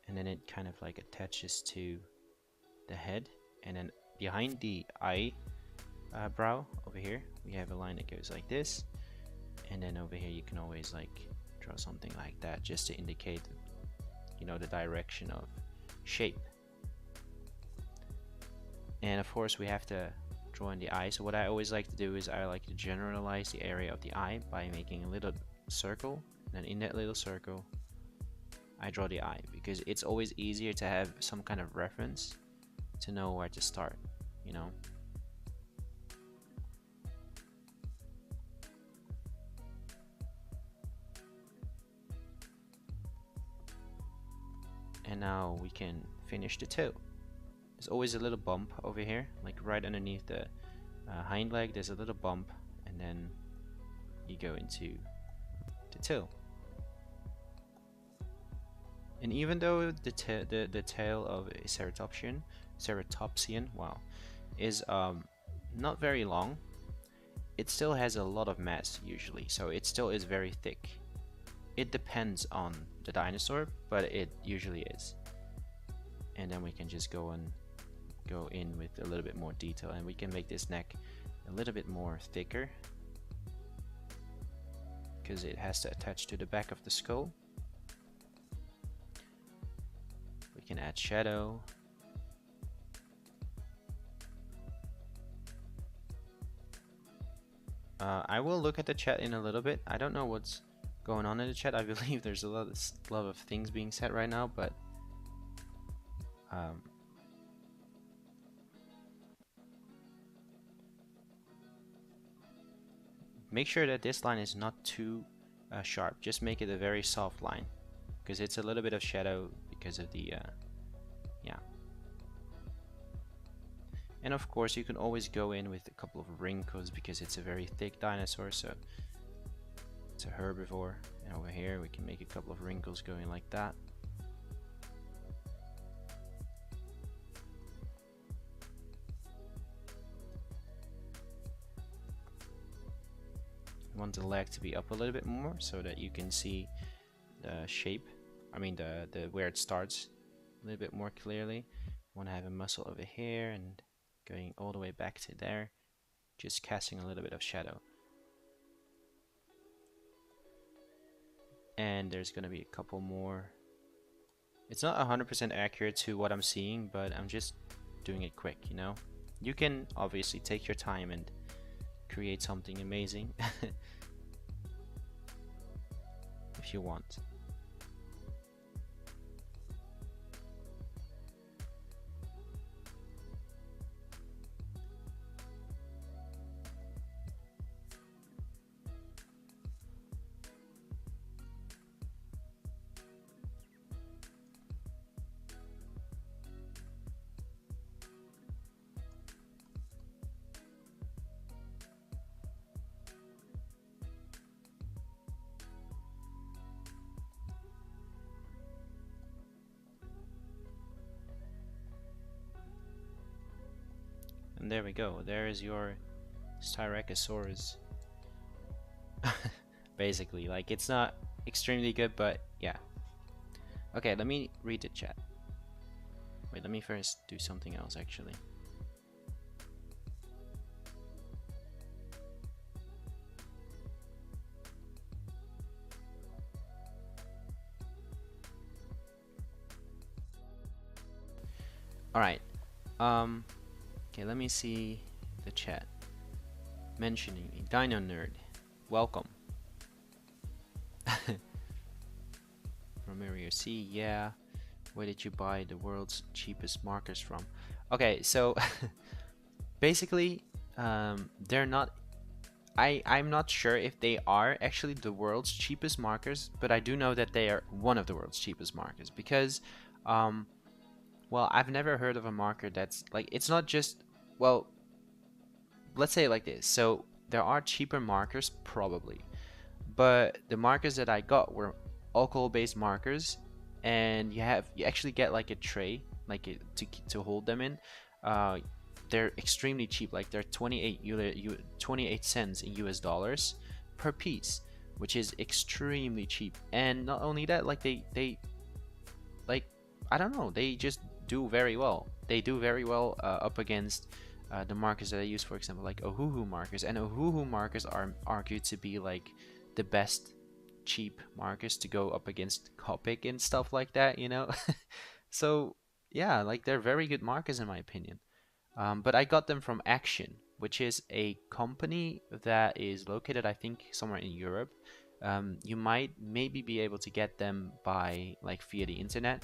And then it kind of like attaches to the head. And then behind the eye brow over here, we have a line that goes like this. And then over here you can always like draw something like that, just to indicate, you know, the direction of shape. And of course we have to draw in the eye. So what I always like to do is I like to generalize the area of the eye by making a little circle, and in that little circle I draw the eye, because it's always easier to have some kind of reference to know where to start, you know. And now we can finish the toe. There's always a little bump over here, like right underneath the hind leg. There's a little bump, and then you go into the toe. And even though the tail of a ceratopsian, wow, is not very long, it still has a lot of mass usually, so it still is very thick. It depends on the dinosaur, but it usually is. And then we can just go in with a little bit more detail, and we can make this neck a little bit more thicker because it has to attach to the back of the skull. We can add shadow. I will look at the chat in a little bit. I don't know what's going on in the chat. I believe there's a lot of things being said right now, but make sure that this line is not too sharp. Just make it a very soft line, because it's a little bit of shadow because of the yeah. And of course you can always go in with a couple of wrinkles because it's a very thick dinosaur, so it's a herbivore. And over here we can make a couple of wrinkles going like that. You want the leg to be up a little bit more so that you can see the shape, I mean the where it starts a little bit more clearly. You want to have a muscle over here and going all the way back to there, just casting a little bit of shadow. And there's gonna be a couple more. It's not 100% accurate to what I'm seeing, but I'm just doing it quick, you know. You can obviously take your time and create something amazing if you want. And there we go. There is your Styracosaurus. Basically, like, it's not extremely good, but yeah. Okay, let me read the chat. Wait, let me first do something else actually. Alright. Okay, let me see the chat. Mentioning me. Dino Nerd. Welcome. Romario C, yeah. Where did you buy the world's cheapest markers from? Okay, so basically, they're not. I'm not sure if they are actually the world's cheapest markers, but I do know that they are one of the world's cheapest markers because, well, I've never heard of a marker that's like, it's not just, well, let's say it like this. So there are cheaper markers probably, but the markers that I got were alcohol-based markers, and you actually get like a tray, like to hold them in. They're extremely cheap, like they're 28 cents in US dollars per piece, which is extremely cheap. And not only that, like they like, I don't know, they just do very well. They do very well up against the markers that I use, for example, like Ohuhu markers. And Ohuhu markers are argued to be like the best cheap markers to go up against Copic and stuff like that, you know. So yeah, like they're very good markers in my opinion. But I got them from Action, which is a company that is located, I think, somewhere in Europe. You might maybe be able to get them by like via the internet.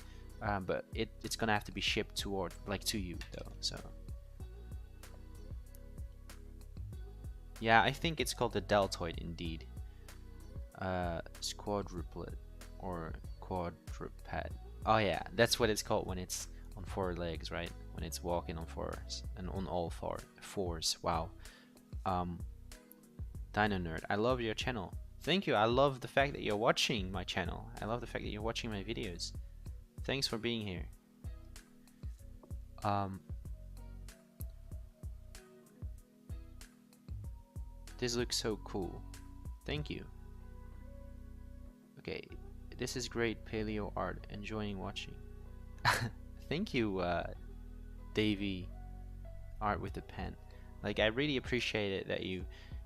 but it's gonna have to be shipped toward to you though. So yeah, I think it's called the deltoid indeed. Squadruplet or quadruped. Oh yeah, that's what it's called when it's on four legs, right? When it's walking on fours and on all fours. Wow. Dino Nerd, I love your channel. Thank you. I love the fact that you're watching my channel. I love the fact that you're watching my videos. Thanks for being here. This looks so cool. Thank you. Okay, this is great paleo art. Enjoying watching. Thank you, Davey. Art with a pen. Like, I really appreciate it that you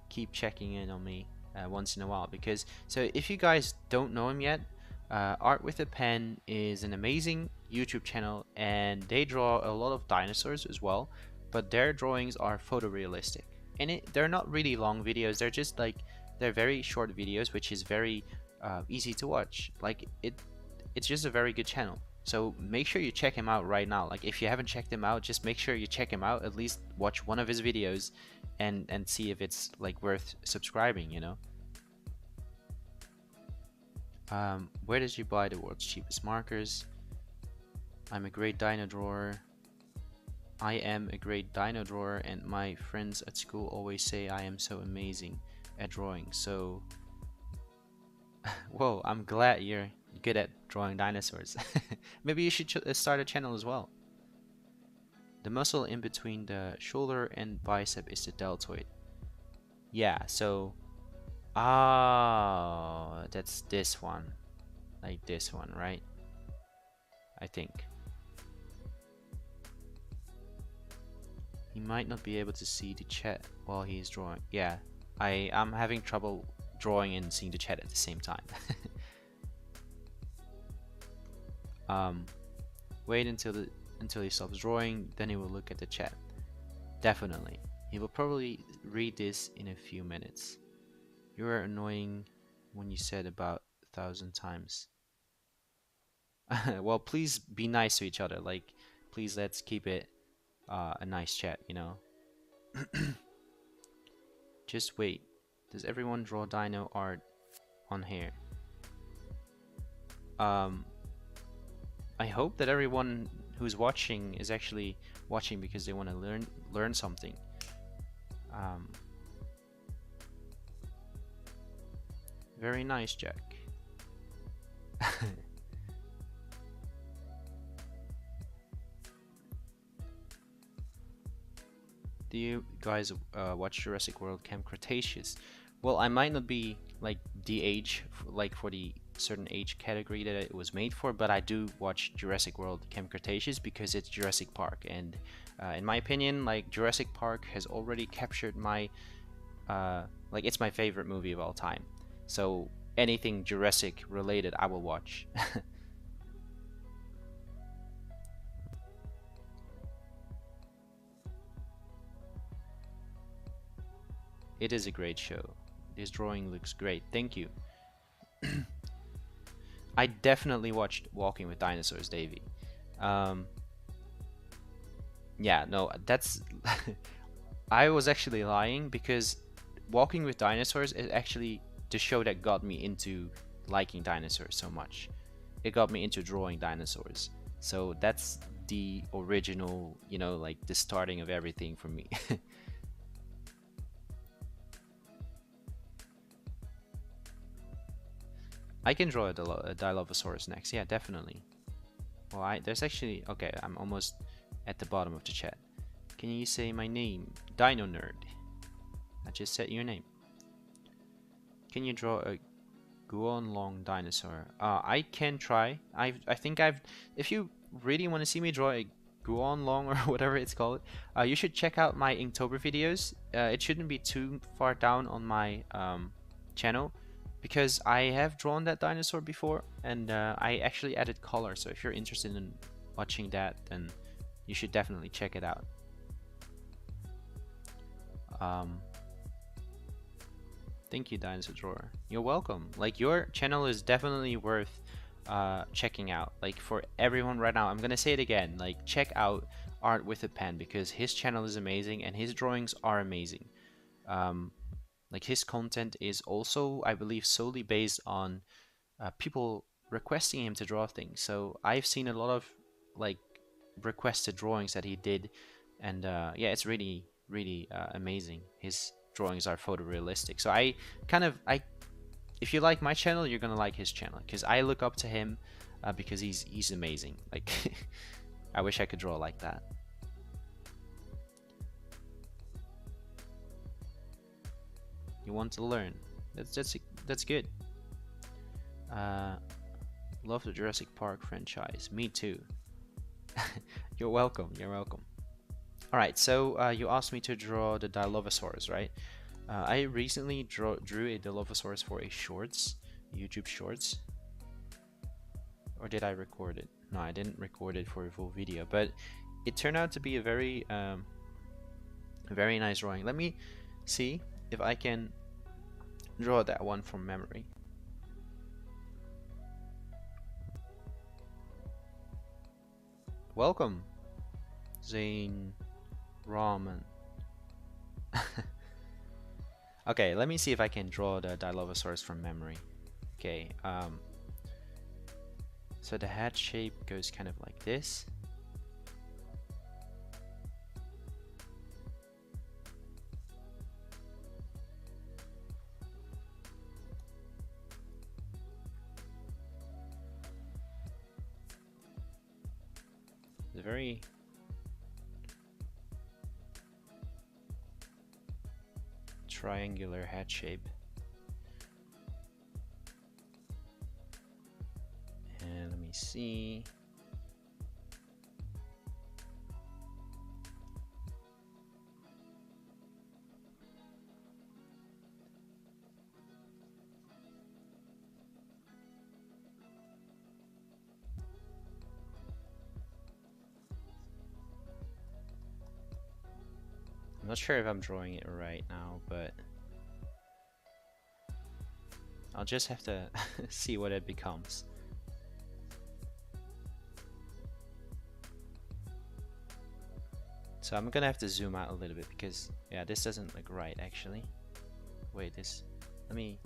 keep checking in on me once in a while, because so if you guys don't know him yet, Art with a Pen is an amazing YouTube channel, and they draw a lot of dinosaurs as well, but their drawings are photorealistic, and they're not really long videos. They're just they're very short videos, which is very easy to watch. Like, it's just a very good channel. So make sure you check him out right now. Like, if you haven't checked him out, just make sure you check him out. At least watch one of his videos and see if it's like worth subscribing, you know. Where did you buy the world's cheapest markers? I'm a great dino drawer. I am a great dino drawer, and my friends at school always say I am so amazing at drawing. So whoa, I'm glad you're good at drawing dinosaurs. Maybe you should start a channel as well. The muscle in between the shoulder and bicep is the deltoid. Yeah, so that's this one. Like this one, right? I think. He might not be able to see the chat while he's drawing. Yeah, I'm having trouble drawing and seeing the chat at the same time. Wait until he stops drawing, then he will look at the chat. Definitely. He will probably read this in a few minutes. You are annoying when you said about 1,000 times. Well, please be nice to each other. Like, please, let's keep it a nice chat, you know. Just wait. Does everyone draw dino art on here? I hope that everyone who's watching is actually watching because they want to learn something. Very nice, Jack. Do you guys watch Jurassic World Camp Cretaceous? Well, I might not be like the age, like for the certain age category that it was made for, but I do watch Jurassic World Camp Cretaceous because it's Jurassic Park, and in my opinion, like, Jurassic Park has already captured my like, it's my favorite movie of all time. So anything Jurassic related I will watch. It is a great show. This drawing looks great. Thank you. I definitely watched Walking with Dinosaurs, Davey. Yeah, no, that's I was actually lying, because Walking with Dinosaurs is actually the show that got me into liking dinosaurs so much. It got me into drawing dinosaurs. So that's the original, you know, like the starting of everything for me. I can draw a Dilophosaurus next. Yeah, definitely. Well, there's actually... Okay, I'm almost at the bottom of the chat. Can you say my name? Dino Nerd. I just said your name. Can you draw a Guanlong dinosaur? I can try. I think I've... If you really want to see me draw a Guanlong or whatever it's called, you should check out my Inktober videos. It shouldn't be too far down on my channel, because I have drawn that dinosaur before, and I actually added color. So if you're interested in watching that, then you should definitely check it out. Thank you, Dinosaur Drawer. You're welcome. Like, your channel is definitely worth checking out. Like for everyone right now, I'm gonna say it again. Like check out Art with a Pen because his channel is amazing and his drawings are amazing. Like his content is also, I believe, solely based on people requesting him to draw things. So I've seen a lot of like requested drawings that he did, and yeah, it's really amazing. His drawings are photorealistic. So I if you like my channel, you're gonna like his channel because I look up to him because he's amazing. Like I wish I could draw like that. You want to learn? That's good. Love the Jurassic Park franchise. Me too. You're welcome. You're welcome. All right. So you asked me to draw the Dilophosaurus, right? I recently drew a Dilophosaurus for a shorts, YouTube shorts. Or did I record it? No, I didn't record it for a full video, but it turned out to be a very nice drawing. Let me see if I can draw that one from memory. Welcome, Zane Ramen. Okay, let me see if I can draw the Dilophosaurus from memory. Okay, so the head shape goes kind of like this. It's a very triangular head shape. And let me see. I'm not sure if I'm drawing it right now, but I'll just have to see what it becomes. So I'm gonna have to zoom out a little bit because yeah, this doesn't look right actually. Wait, let me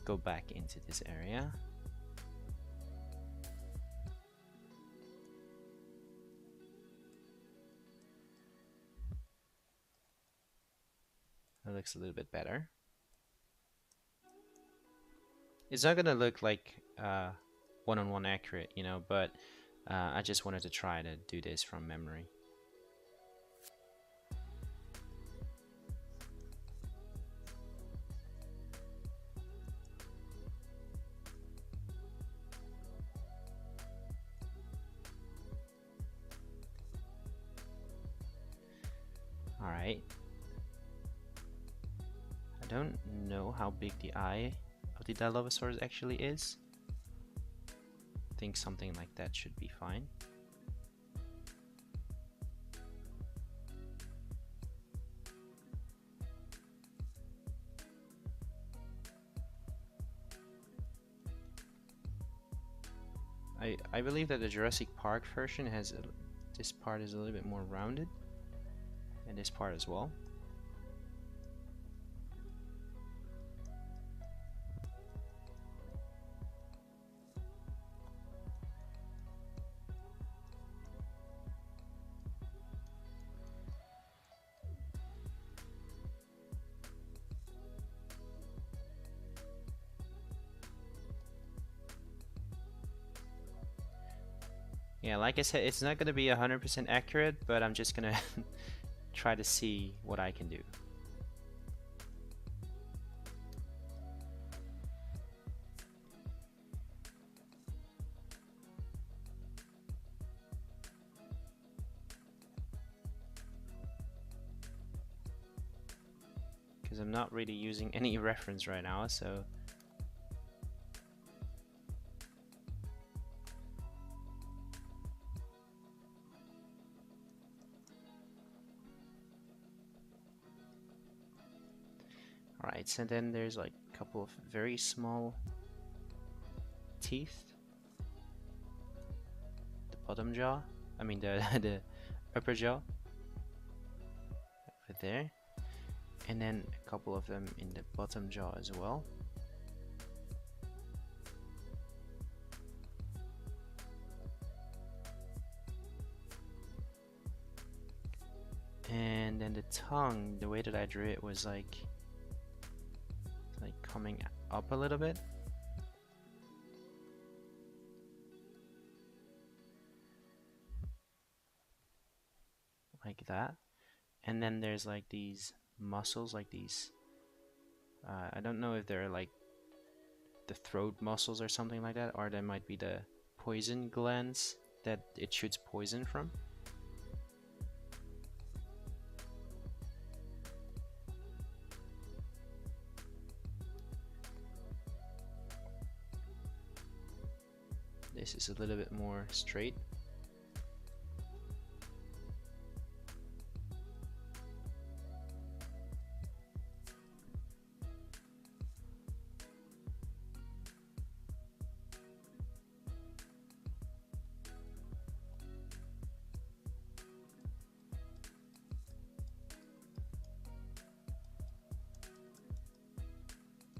go back into this area. That looks a little bit better. It's not gonna look like one-on-one accurate, you know, but I just wanted to try to do this from memory. All right. I don't know how big the eye of the Dilophosaurus actually is. I think something like that should be fine. I believe that the Jurassic Park version has this part is a little bit more rounded, and this part as well. Yeah, like I said, it's not going to be 100% accurate, but I'm just going to try to see what I can do. Because I'm not really using any reference right now, so... Alright, so then there's like a couple of very small teeth bottom jaw. I mean the the upper jaw over there, and then a couple of them in the bottom jaw as well. And then the tongue, the way that I drew it was like coming up a little bit. Like that. And then there's like these muscles, like these I don't know if they're like the throat muscles or something like that, or they might be the poison glands that it shoots poison from. This is a little bit more straight.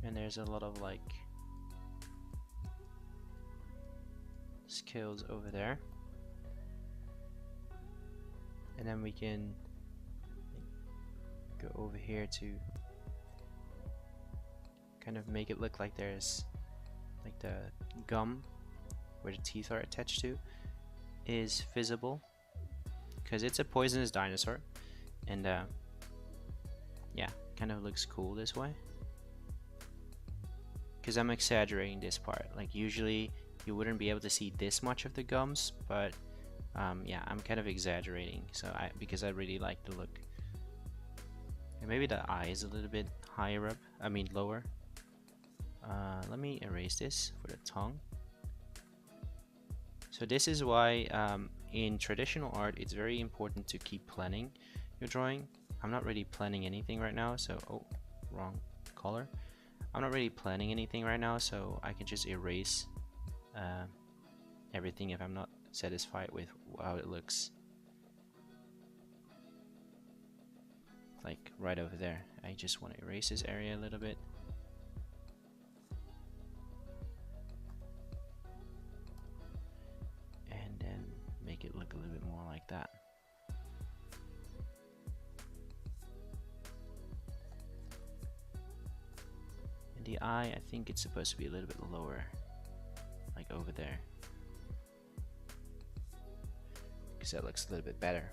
And there's a lot of like scales over there, and then we can go over here to kind of make it look like there's like the gum where the teeth are attached to is visible, because it's a poisonous dinosaur, and yeah, kind of looks cool this way. Because I'm exaggerating this part, like usually you wouldn't be able to see this much of the gums, but yeah, I'm kind of exaggerating, so because I really like the look. And maybe the eye is a little bit higher up, I mean lower. Let me erase this for the tongue. So this is why in traditional art it's very important to keep planning your drawing. I'm not really planning anything right now, so oh, wrong color. I'm not really planning anything right now, so I can just erase everything if I'm not satisfied with how it looks. Like right over there, I just want to erase this area a little bit. And then make it look a little bit more like that. The eye, I think it's supposed to be a little bit lower, like over there, because that looks a little bit better.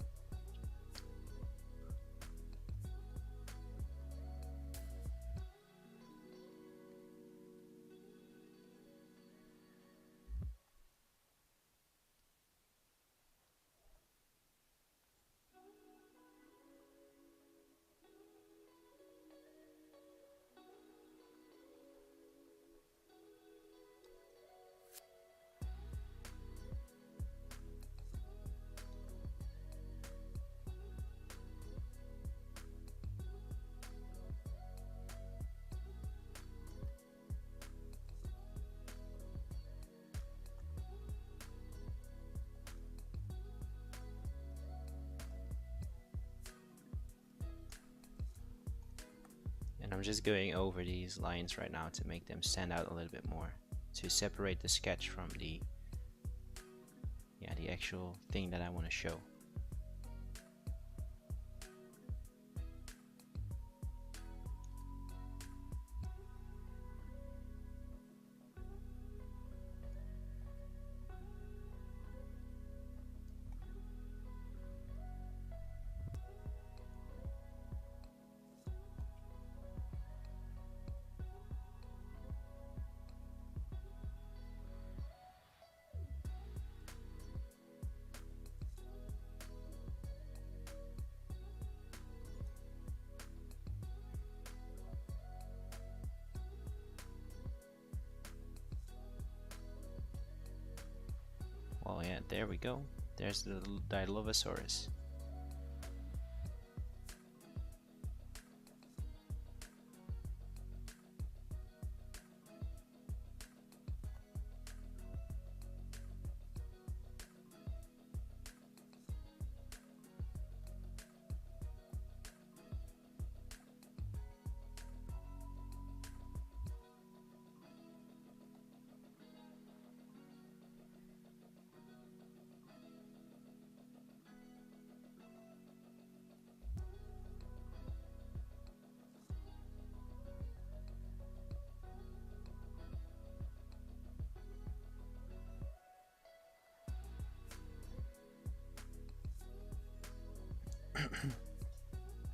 And I'm just going over these lines right now to make them stand out a little bit more, to separate the sketch from the actual thing that I want to show. Oh yeah, there we go. There's the Dilophosaurus.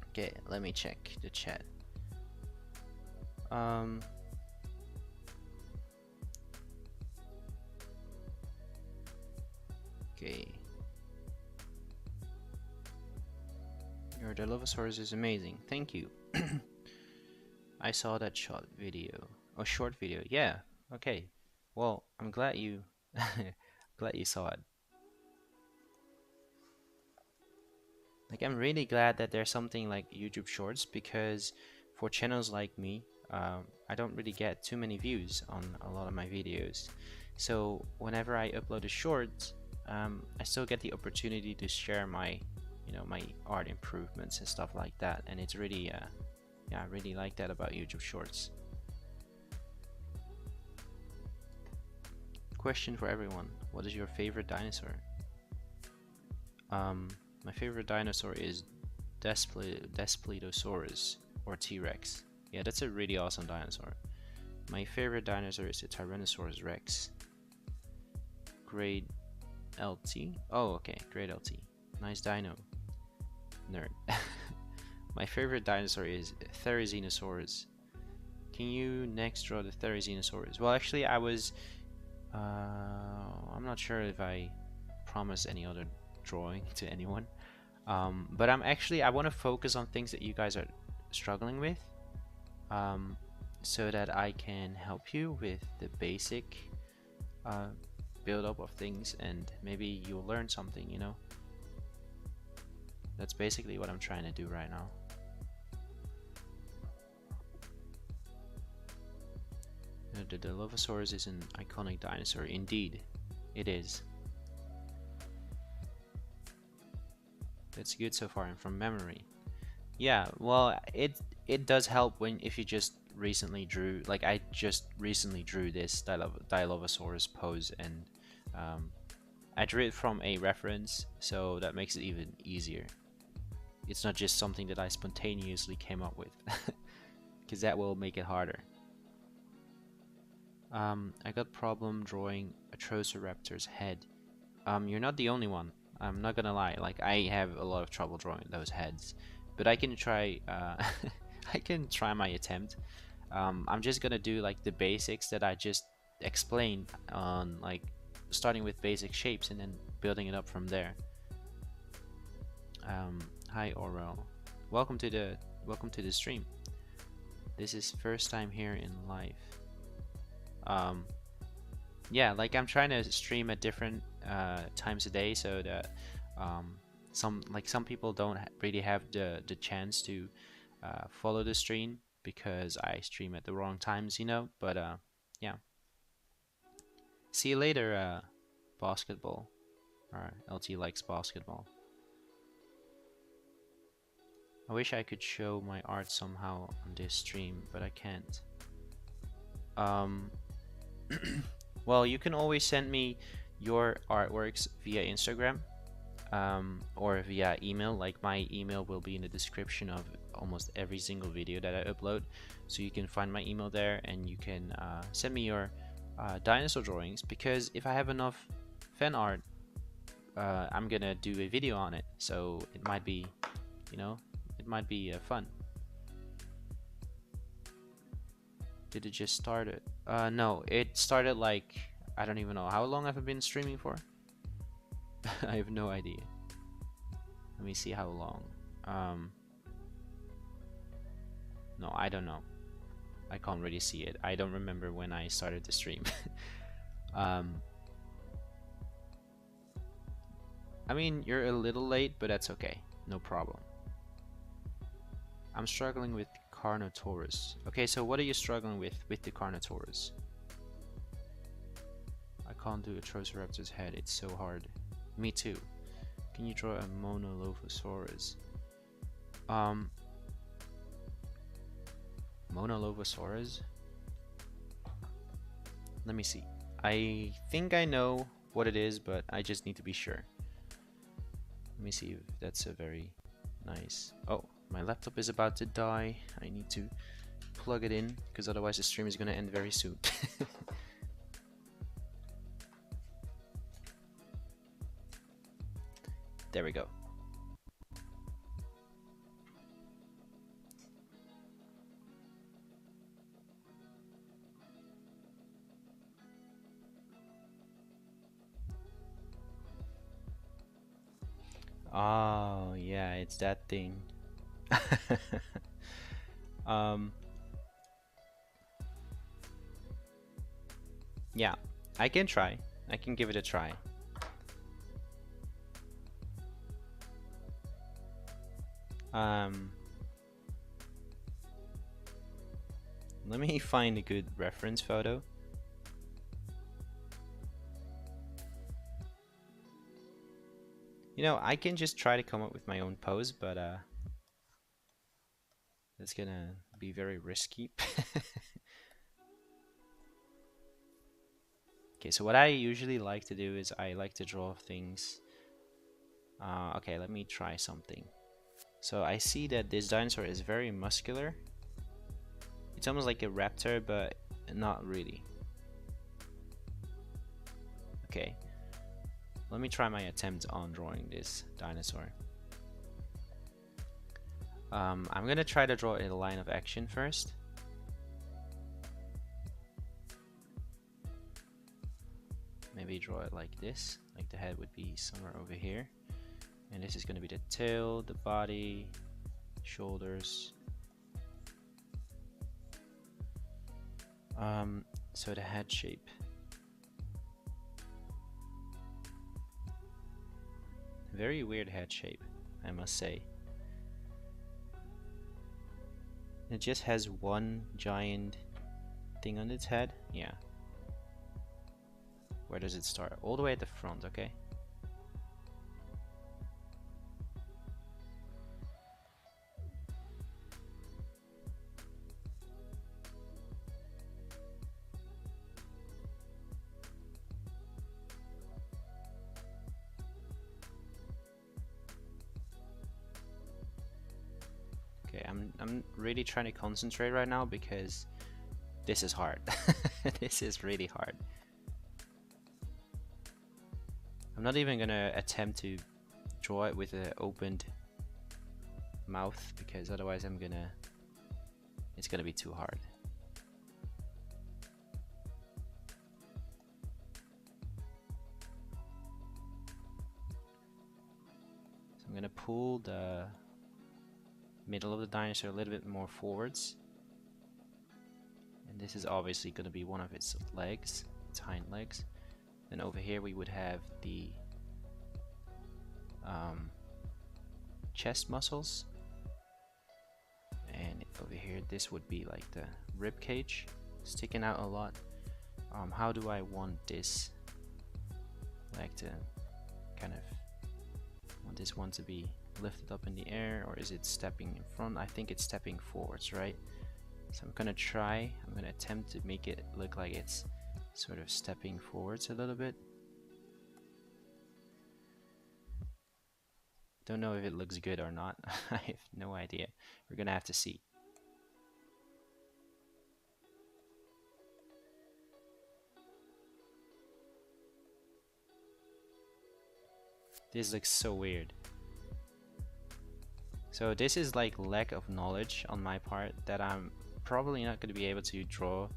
Okay, let me check the chat. Okay. Your Dilophosaurus is amazing. Thank you. I saw that short video. Oh, short video. Yeah. Okay. Well, I'm glad you glad you saw it. Like, I'm really glad that there's something like YouTube Shorts, because for channels like me, I don't really get too many views on a lot of my videos. So whenever I upload a short, I still get the opportunity to share my, my art improvements and stuff like that. And it's really, yeah, I really like that about YouTube Shorts. Question for everyone: what is your favorite dinosaur? My favorite dinosaur is Dilophosaurus or T-Rex. Yeah, that's a really awesome dinosaur. My favorite dinosaur is the Tyrannosaurus Rex. Grade LT. Oh, okay, grade LT. Nice dino. Nerd. My favorite dinosaur is Therizinosaurus. Can you next draw the Therizinosaurus? Well, actually, I was. I'm not sure if I promised any other drawing to anyone. But I want to focus on things that you guys are struggling with, so that I can help you with the basic build up of things, and maybe you'll learn something, That's basically what I'm trying to do right now. The Dilophosaurus is an iconic dinosaur. Indeed, it is. That's good so far, and from memory. Yeah, well, it does help if you just recently drew, like I just recently drew this Dilophosaurus pose, and I drew it from a reference, so that makes it even easier. It's not just something that I spontaneously came up with, because that will make it harder. I got problem drawing a Troceraptor's head. You're not the only one. I'm not gonna lie, like I have a lot of trouble drawing those heads, but I can try. I can try my attempt. I'm just gonna do like the basics that I just explained on, like starting with basic shapes and then building it up from there. Hi Orwell, welcome to the stream. This is first time here in live. Yeah, like I'm trying to stream at different times a day, so that some people don't really have the chance to follow the stream because I stream at the wrong times, but yeah. See you later, basketball. Or LT likes basketball. I wish I could show my art somehow on this stream, but I can't. Well, you can always send me your artworks via Instagram, or via email. Like my email will be in the description of almost every single video that I upload, so you can find my email there, and you can send me your dinosaur drawings, because if I have enough fan art, I'm gonna do a video on it, so it might be, fun. Did it just start it? No, it started like, I don't even know how long I've been streaming for. I have no idea. Let me see how long. No, I don't know. I can't really see it. I don't remember when I started the stream. I mean, you're a little late, but that's okay. No problem. I'm struggling with Carnotaurus. Okay, so what are you struggling with the Carnotaurus? I can't do a Troceraptor's head. It's so hard. Me too. Can you draw a Monolophosaurus? Monolophosaurus? Let me see. I think I know what it is, but I just need to be sure. Let me see if that's a very nice... Oh, my laptop is about to die. I need to plug it in, because otherwise the stream is going to end very soon. There we go. Oh, yeah, it's that thing. um, yeah, I can try. I can give it a try. Let me find a good reference photo. You know, I can just try to come up with my own pose, but that's gonna be very risky. Okay, so what I usually like to do is I like to draw things. Okay, let me try something. So I see that this dinosaur is very muscular. It's almost like a raptor, but not really. Okay, let me try my attempt on drawing this dinosaur. I'm gonna try to draw a line of action first. Maybe draw it like this, like the head would be somewhere over here. And this is gonna be the tail, the body, shoulders. So the head shape. Very weird head shape, I must say. It just has one giant thing on its head. Yeah. Where does it start? All the way at the front, okay? Okay, I'm really trying to concentrate right now because this is hard. This is really hard. I'm not even gonna attempt to draw it with an opened mouth because otherwise it's gonna be too hard. So I'm gonna pull the middle of the dinosaur a little bit more forwards. And this is obviously gonna be one of its legs, its hind legs. Then over here we would have the chest muscles, and over here this would be like the rib cage sticking out a lot. How do I want this leg to kind of want this one to be lifted up in the air, or is it stepping in front? I think it's stepping forwards, right? So I'm gonna attempt to make it look like it's sort of stepping forwards a little bit. Don't know if it looks good or not. I have no idea. We're gonna have to see. This looks so weird. So this is like lack of knowledge on my part that I'm probably not going to be able to draw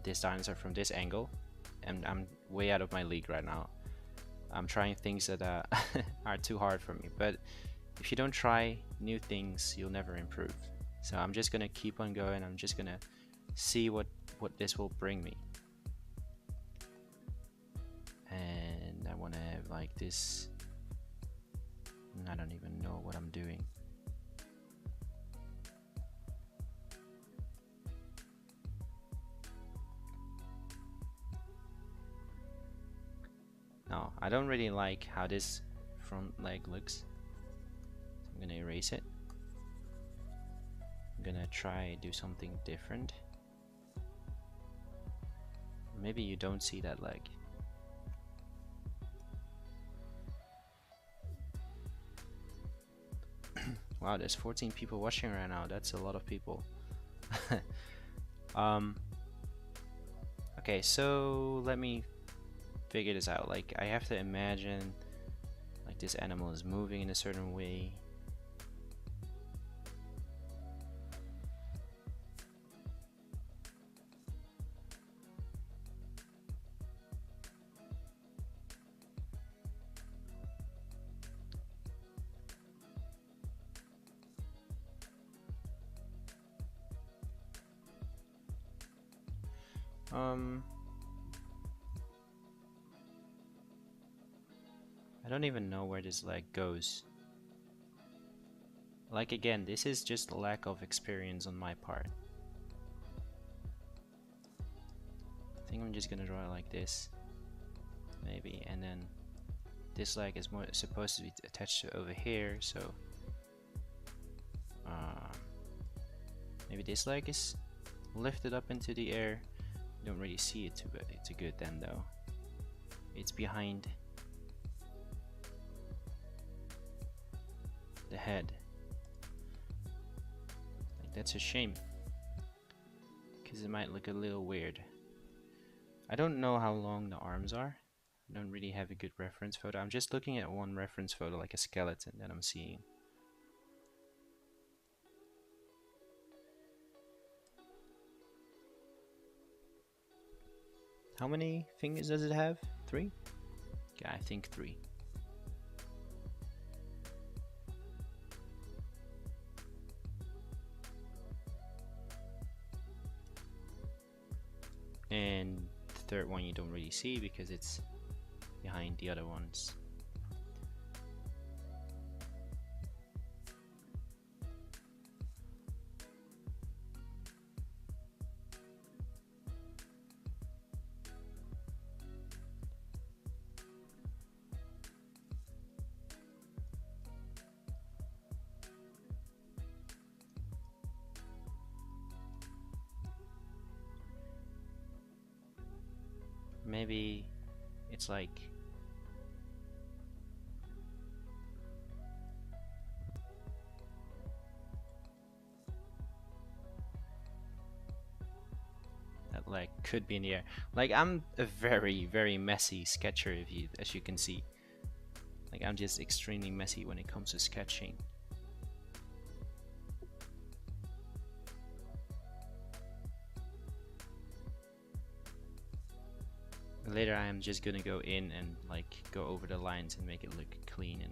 this dinosaur from this angle, and I'm way out of my league right now. I'm trying things that are too hard for me, but if you don't try new things, you'll never improve. So I'm just gonna keep on going. I'm just gonna see what this will bring me. And I want to have like this. I don't even know what I'm doing. No, I don't really like how this front leg looks. So I'm gonna erase it. I'm gonna try do something different. Maybe you don't see that leg. Wow, there's 14 people watching right now. That's a lot of people. Okay, so let me figure this out. Like, I have to imagine like this animal is moving in a certain way. I don't even know where this leg goes. Like again, this is just a lack of experience on my part. I think I'm just gonna draw it like this, maybe, and then this leg is more supposed to be attached to over here, so maybe this leg is lifted up into the air. You don't really see it too good then though. It's behind the head. Like, that's a shame, because it might look a little weird. I don't know how long the arms are. I don't really have a good reference photo. I'm just looking at one reference photo, like a skeleton that I'm seeing. How many fingers does it have? 3? Yeah, I think 3. And the third one you don't really see because it's behind the other ones. Maybe it's like that leg could be in the air. Like, I'm a very messy sketcher, as you can see. Like, I'm just extremely messy when it comes to sketching. Later I am just gonna go in and like go over the lines and make it look clean and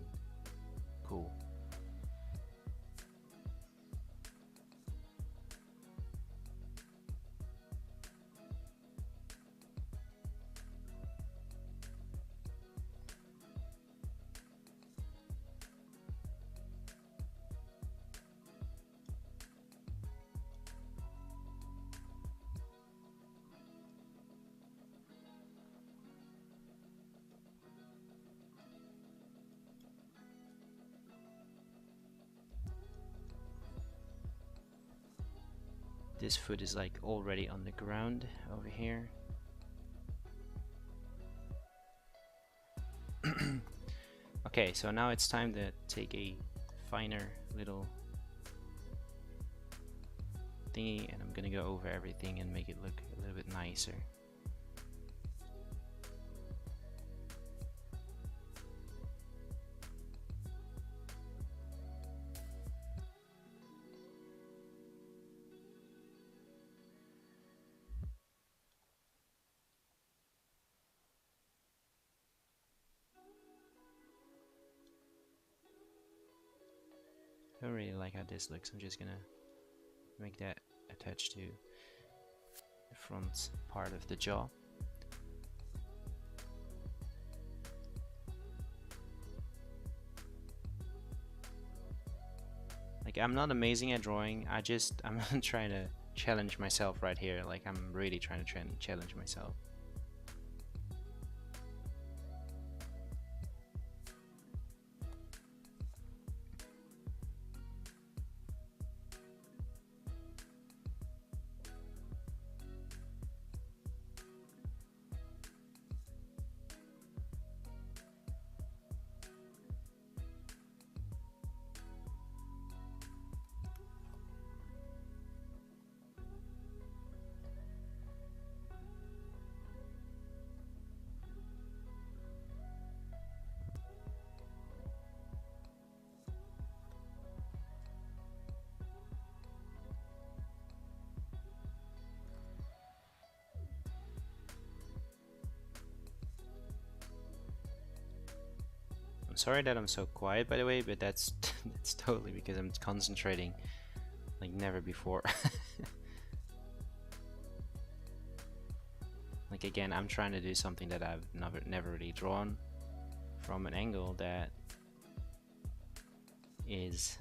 cool. This foot is like already on the ground over here. Okay, so now it's time to take a finer little thingy, and I'm gonna go over everything and make it look a little bit nicer. I don't really like how this looks. I'm just gonna make that attached to the front part of the jaw. Like, I'm not amazing at drawing. I'm trying to challenge myself right here. Like, I'm really trying to challenge myself. I'm sorry that I'm so quiet, by the way, but that's that's totally because I'm concentrating like never before. Like again, I'm trying to do something that I've never really drawn from an angle that is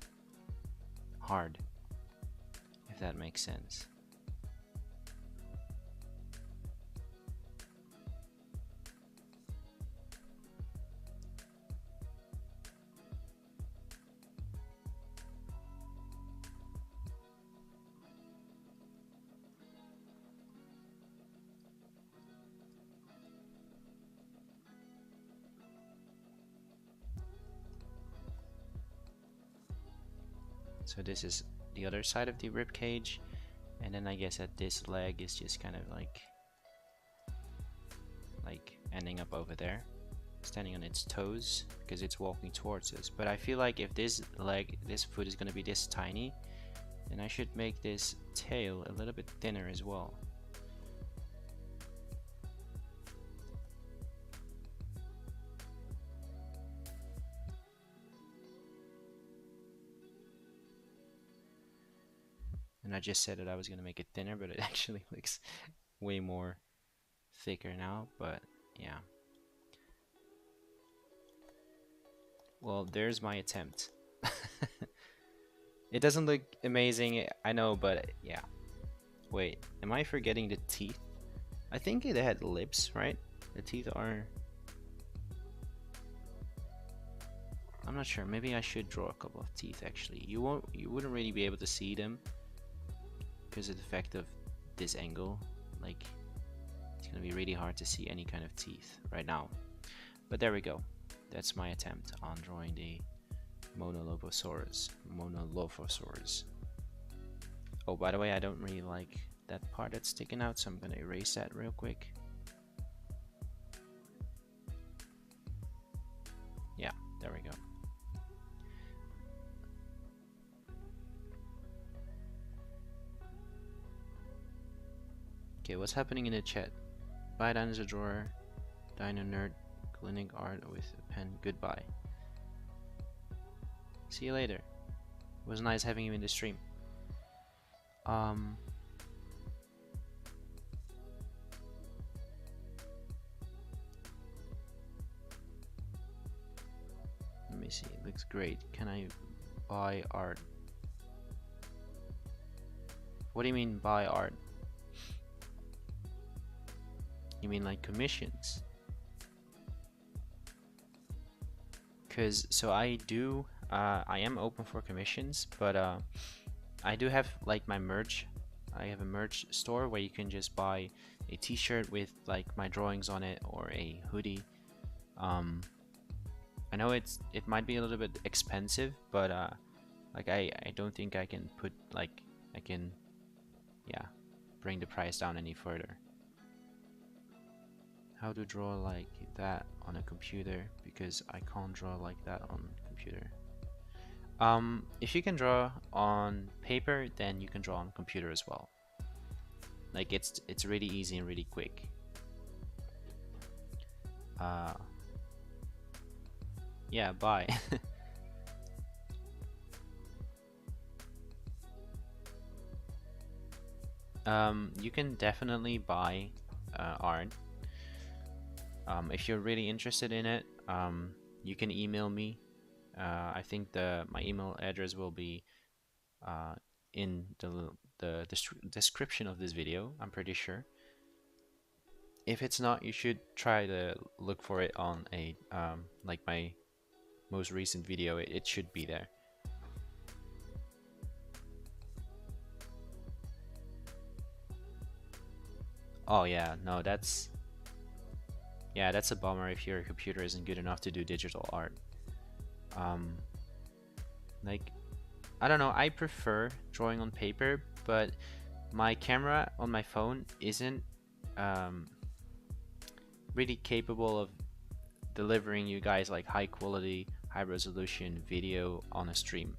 hard, if that makes sense. So this is the other side of the rib cage, and then I guess that this leg is just kind of like ending up over there, standing on its toes because it's walking towards us. But I feel like if this foot is going to be this tiny, then I should make this tail a little bit thinner as well. And I just said that I was going to make it thinner, but it actually looks way more thicker now. But yeah. Well, there's my attempt. It doesn't look amazing, I know, but yeah. Wait, am I forgetting the teeth? I think it had lips, right? The teeth are... I'm not sure. Maybe I should draw a couple of teeth actually. You wouldn't really be able to see them because of the fact of this angle. Like, it's gonna be really hard to see any kind of teeth right now. But there we go. That's my attempt on drawing the Dilophosaurus. Oh, by the way, I don't really like that part that's sticking out, so I'm gonna erase that real quick. Yeah, there we go. Okay, what's happening in the chat? Bye, Dinosaur Drawer, Dino Nerd, Clinic Art with a pen. Goodbye. See you later. It was nice having you in the stream. Let me see. It looks great. Can I buy art? What do you mean buy art? You mean like commissions? Cause so I am open for commissions, but I do have like my merch. I have a merch store where you can just buy a t-shirt with like my drawings on it, or a hoodie. I know it might be a little bit expensive, but like I don't think I can put like bring the price down any further. How to draw like that on a computer, because I can't draw like that on computer. If you can draw on paper, then you can draw on computer as well. Like it's really easy and really quick. Yeah, bye. You can definitely buy art. If you're really interested in it, you can email me. I think my email address will be in the description of this video. I'm pretty sure. If it's not, you should try to look for it on a like my most recent video. It should be there. Oh yeah, no, that's a bummer if your computer isn't good enough to do digital art. Like, I don't know, I prefer drawing on paper, but my camera on my phone isn't really capable of delivering you guys like high quality, high resolution video on a stream.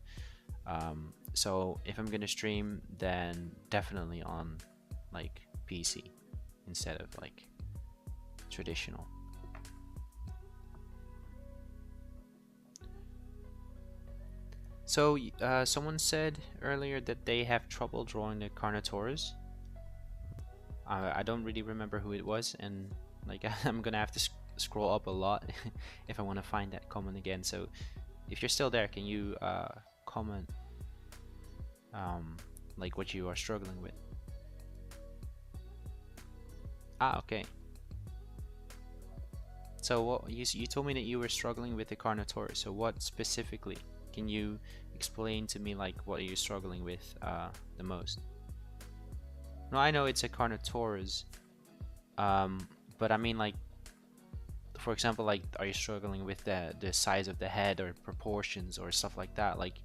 So if I'm gonna stream, then definitely on like PC instead of like traditional. So someone said earlier that they have trouble drawing the Carnotaurus. I don't really remember who it was, and like I'm gonna have to scroll up a lot if I want to find that comment again. So if you're still there, can you comment like what you are struggling with? Ah, okay. So what you told me that you were struggling with the Carnotaurus. So what specifically? Can you explain to me like what are you struggling with the most? No, I know it's a Carnotaurus, but I mean like, for example, like are you struggling with the size of the head or proportions or stuff like that? Like,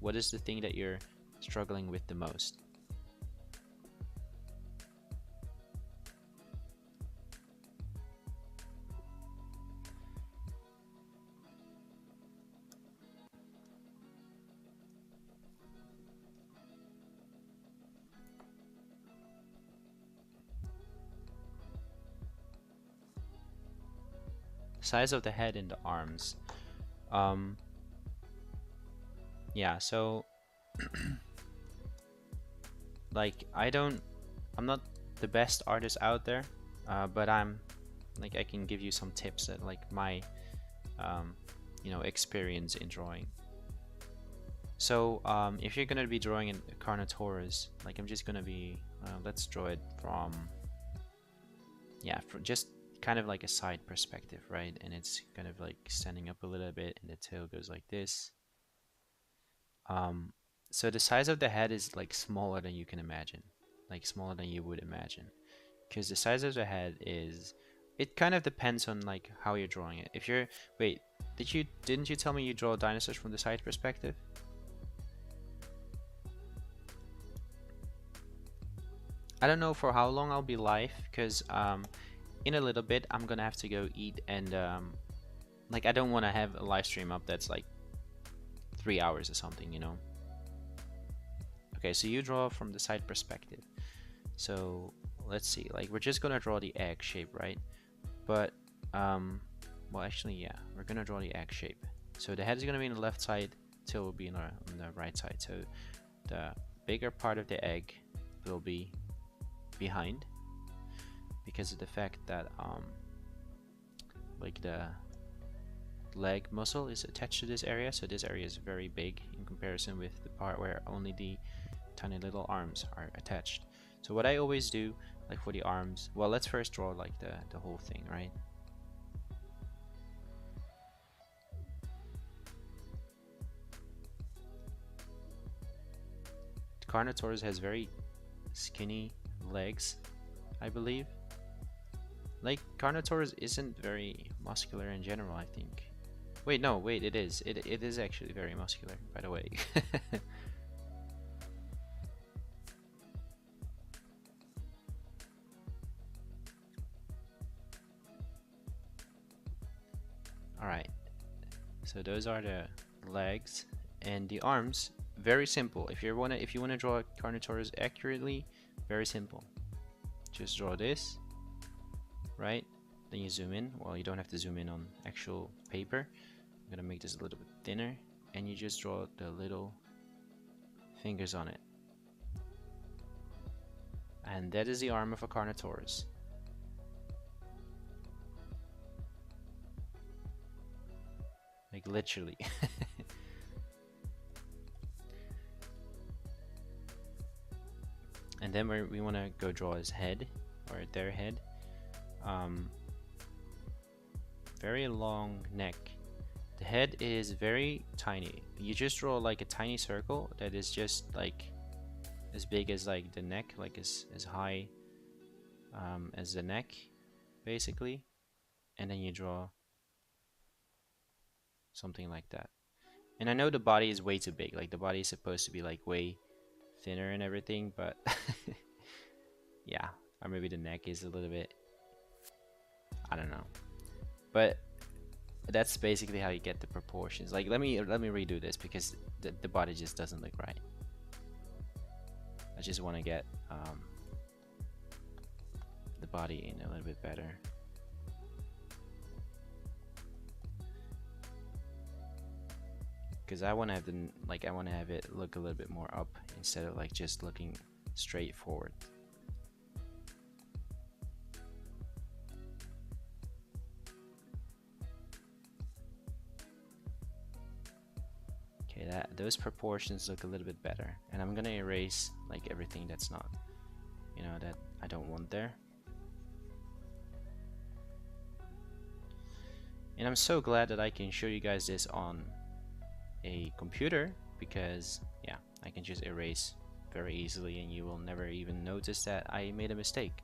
what is the thing that you're struggling with the most? Size of the head and the arms. Yeah, so like I'm not the best artist out there, but I'm like I can give you some tips that like my experience in drawing. So if you're gonna be drawing a Carnotaurus, like I'm just gonna be let's draw it from just kind of like a side perspective, right? And it's kind of like standing up a little bit, and the tail goes like this. So the size of the head is like smaller than you can imagine, like smaller than you would imagine, because the size of the head is, it kind of depends on like how you're drawing it. If you're, wait, didn't you tell me you draw dinosaurs from the side perspective? I don't know for how long I'll be live, because in a little bit I'm gonna have to go eat, and like I don't want to have a live stream up that's like 3 hours or something, you know. Okay, so you draw from the side perspective. So let's see, like we're just gonna draw the egg shape, right? But well, actually, yeah, we're gonna draw the egg shape. So the head is gonna be on the left side, tail will be on the right side. So the bigger part of the egg will be behind, because of the fact that like the leg muscle is attached to this area, so this area is very big in comparison with the part where only the tiny little arms are attached. So what I always do, like for the arms, well, let's first draw like the whole thing, right? The Carnotaurus has very skinny legs, I believe. Like Carnotaurus isn't very muscular in general, I think. Wait, no, wait, it is. It is actually very muscular, by the way. Alright, so those are the legs, and the arms, very simple. If you wanna draw Carnotaurus accurately, very simple. Just draw this, right? Then you zoom in. Well, you don't have to zoom in on actual paper. I'm gonna make this a little bit thinner, and you just draw the little fingers on it. And that is the arm of a Carnotaurus. Like literally. And then we want to go draw his head, or their head. Very long neck. The head is very tiny. You just draw like a tiny circle that is just like as big as like the neck, like as high as the neck, basically. And then you draw something like that. And I know the body is way too big. Like the body is supposed to be like way thinner and everything, but yeah, or maybe the neck is a little bit, I don't know, but that's basically how you get the proportions. Like let me redo this, because the body just doesn't look right. I just want to get the body in a little bit better. Because I want to have I want to have it look a little bit more up, instead of like just looking straight forward. Yeah, those proportions look a little bit better. And I'm gonna erase like everything that's not, you know, that I don't want there. And I'm so glad that I can show you guys this on a computer, because yeah, I can just erase very easily and you will never even notice that I made a mistake.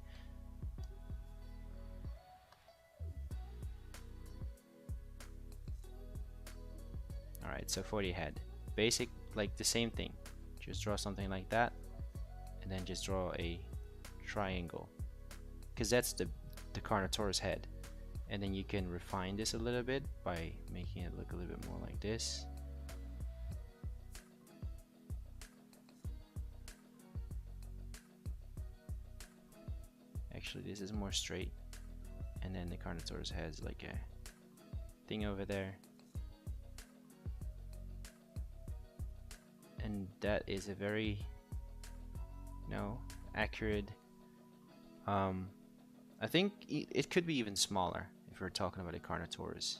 Alright, so for the head, basic, like the same thing. Just draw something like that, and then just draw a triangle, because that's the Carnotaurus head. And then you can refine this a little bit by making it look a little bit more like this. Actually, this is more straight, and then the Carnotaurus has like a thing over there, and that is a very, you know, accurate. I think it could be even smaller if we're talking about a Carnotaurus.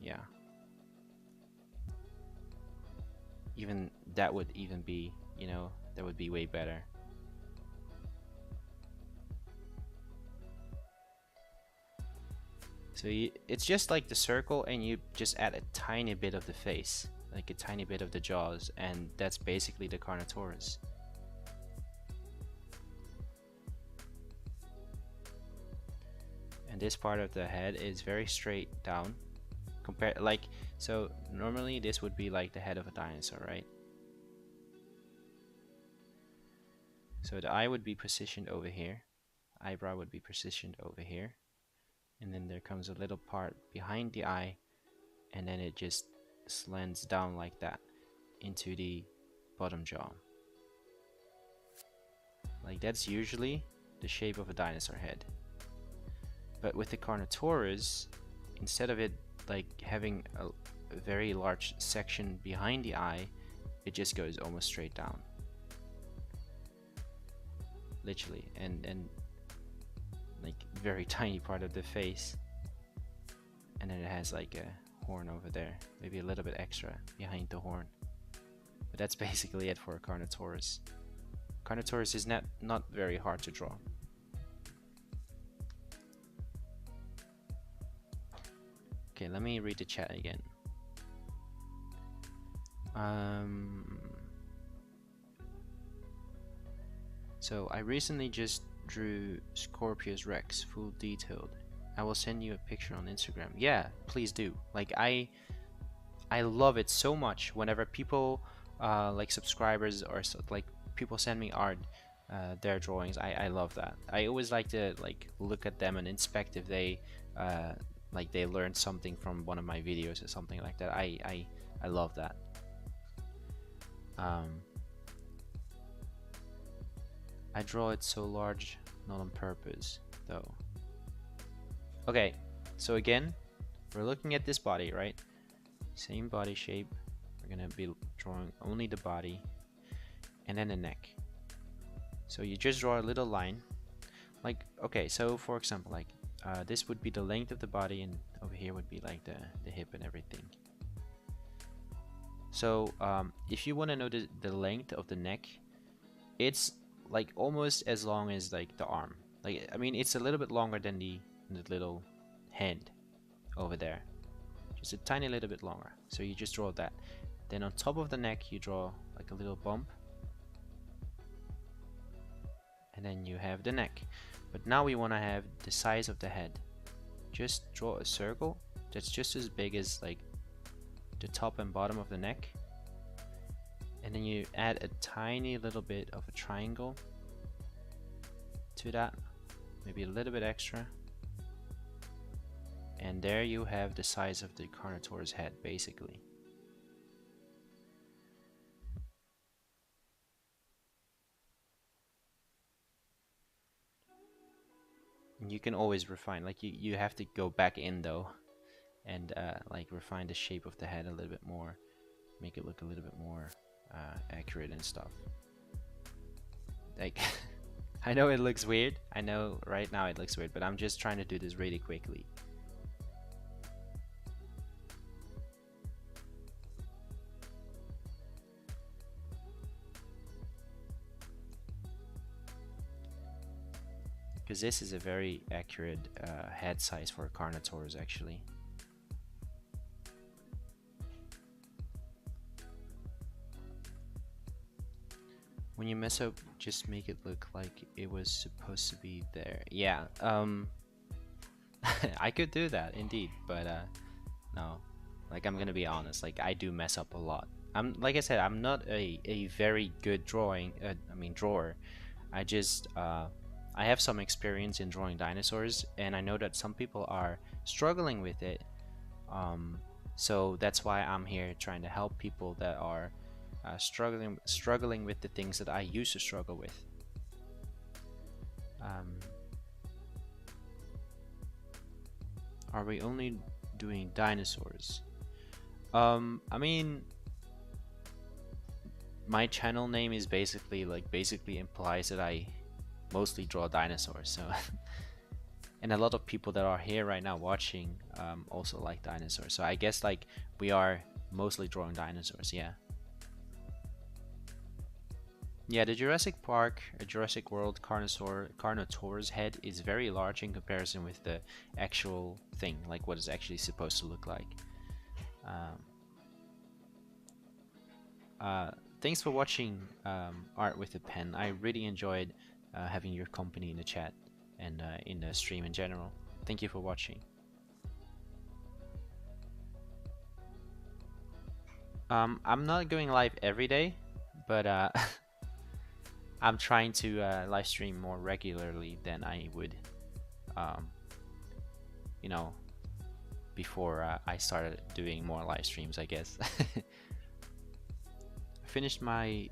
Yeah, even that would even be, you know, that would be way better. So it's just like the circle, and you just add a tiny bit of the face, like a tiny bit of the jaws, and that's basically the Carnotaurus. And this part of the head is very straight down, compared, like, so normally this would be like the head of a dinosaur, right? So the eye would be positioned over here, eyebrow would be positioned over here, and then there comes a little part behind the eye, and then it just slants down like that into the bottom jaw. Like, that's usually the shape of a dinosaur head. But with the Carnotaurus, instead of it like having a very large section behind the eye, it just goes almost straight down, literally, and like very tiny part of the face, and then it has like a horn over there, maybe a little bit extra behind the horn. But that's basically it for a Carnotaurus. Carnotaurus is not very hard to draw. Okay, let me read the chat again. So I recently just drew Scorpius Rex full detailed. I will send you a picture on Instagram. Yeah, please do. Like, I love it so much whenever people like subscribers or like people send me art, their drawings. I love that. I always like to like look at them and inspect if they like they learned something from one of my videos or something like that. I love that. I draw it so large, not on purpose though. Okay, so again, we're looking at this body, right? Same body shape. We're gonna be drawing only the body and then the neck. So you just draw a little line, like, okay, so for example, like this would be the length of the body, and over here would be like the hip and everything. So if you want to know the length of the neck, it's like almost as long as like the arm. Like, I mean, it's a little bit longer than the little hand over there, just a tiny little bit longer. So you just draw that. Then on top of the neck you draw like a little bump, and then you have the neck. But now we want to have the size of the head. Just draw a circle that's just as big as like the top and bottom of the neck, and then you add a tiny little bit of a triangle to that, maybe a little bit extra, and there you have the size of the Carnotaurus head basically. You can always refine, like you have to go back in though, and like refine the shape of the head a little bit more, make it look a little bit more accurate and stuff. Like I know it looks weird, I know right now it looks weird, but I'm just trying to do this really quickly. because this is a very accurate head size for a Carnotaurus actually. When you mess up, just make it look like it was supposed to be there. Yeah, I could do that indeed, but no, like I'm gonna be honest, like I do mess up a lot. Like I said, I'm not a very good drawer. I just I have some experience in drawing dinosaurs, and I know that some people are struggling with it. So that's why I'm here trying to help people that are struggling with the things that I used to struggle with. Are we only doing dinosaurs? I mean, my channel name is basically implies that I mostly draw dinosaurs, so and a lot of people that are here right now watching also like dinosaurs, so I guess like we are mostly drawing dinosaurs. Yeah, the Jurassic Park, Jurassic World Carnotaurus head is very large in comparison with the actual thing, like what it's actually supposed to look like. Thanks for watching Art with a Pen. I really enjoyed having your company in the chat and in the stream in general. Thank you for watching. I'm not going live every day, but I'm trying to live stream more regularly than I would, you know, before I started doing more live streams, I guess. I finished my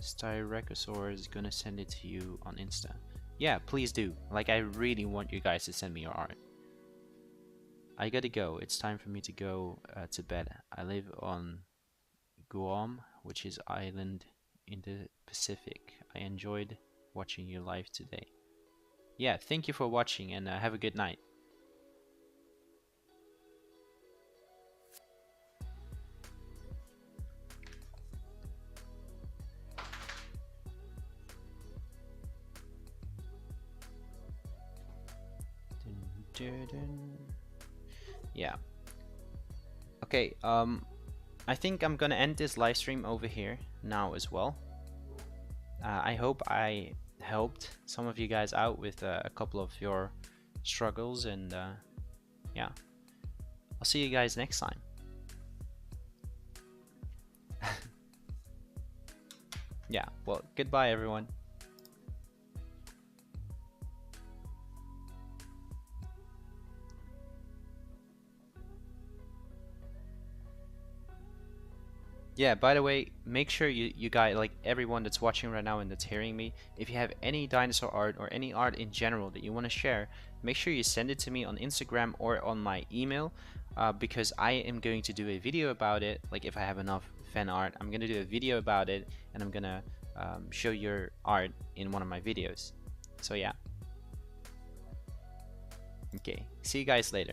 Styracosaurus, gonna send it to you on Insta. Yeah, please do. Like, I really want you guys to send me your art. I gotta go. It's time for me to go to bed. I live on Guam, which is island in the Pacific. I enjoyed watching you live today. Yeah, thank you for watching, and have a good night. Yeah. Okay, I think I'm gonna end this live stream over here now as well. I hope I helped some of you guys out with a couple of your struggles, and yeah, I'll see you guys next time. Yeah, well, goodbye everyone. Yeah, by the way, make sure you guys, like everyone that's watching right now and that's hearing me, if you have any dinosaur art or any art in general that you want to share, make sure you send it to me on Instagram or on my email, because I am going to do a video about it. Like, if I have enough fan art, I'm going to do a video about it, and I'm going to show your art in one of my videos. So yeah. Okay, see you guys later.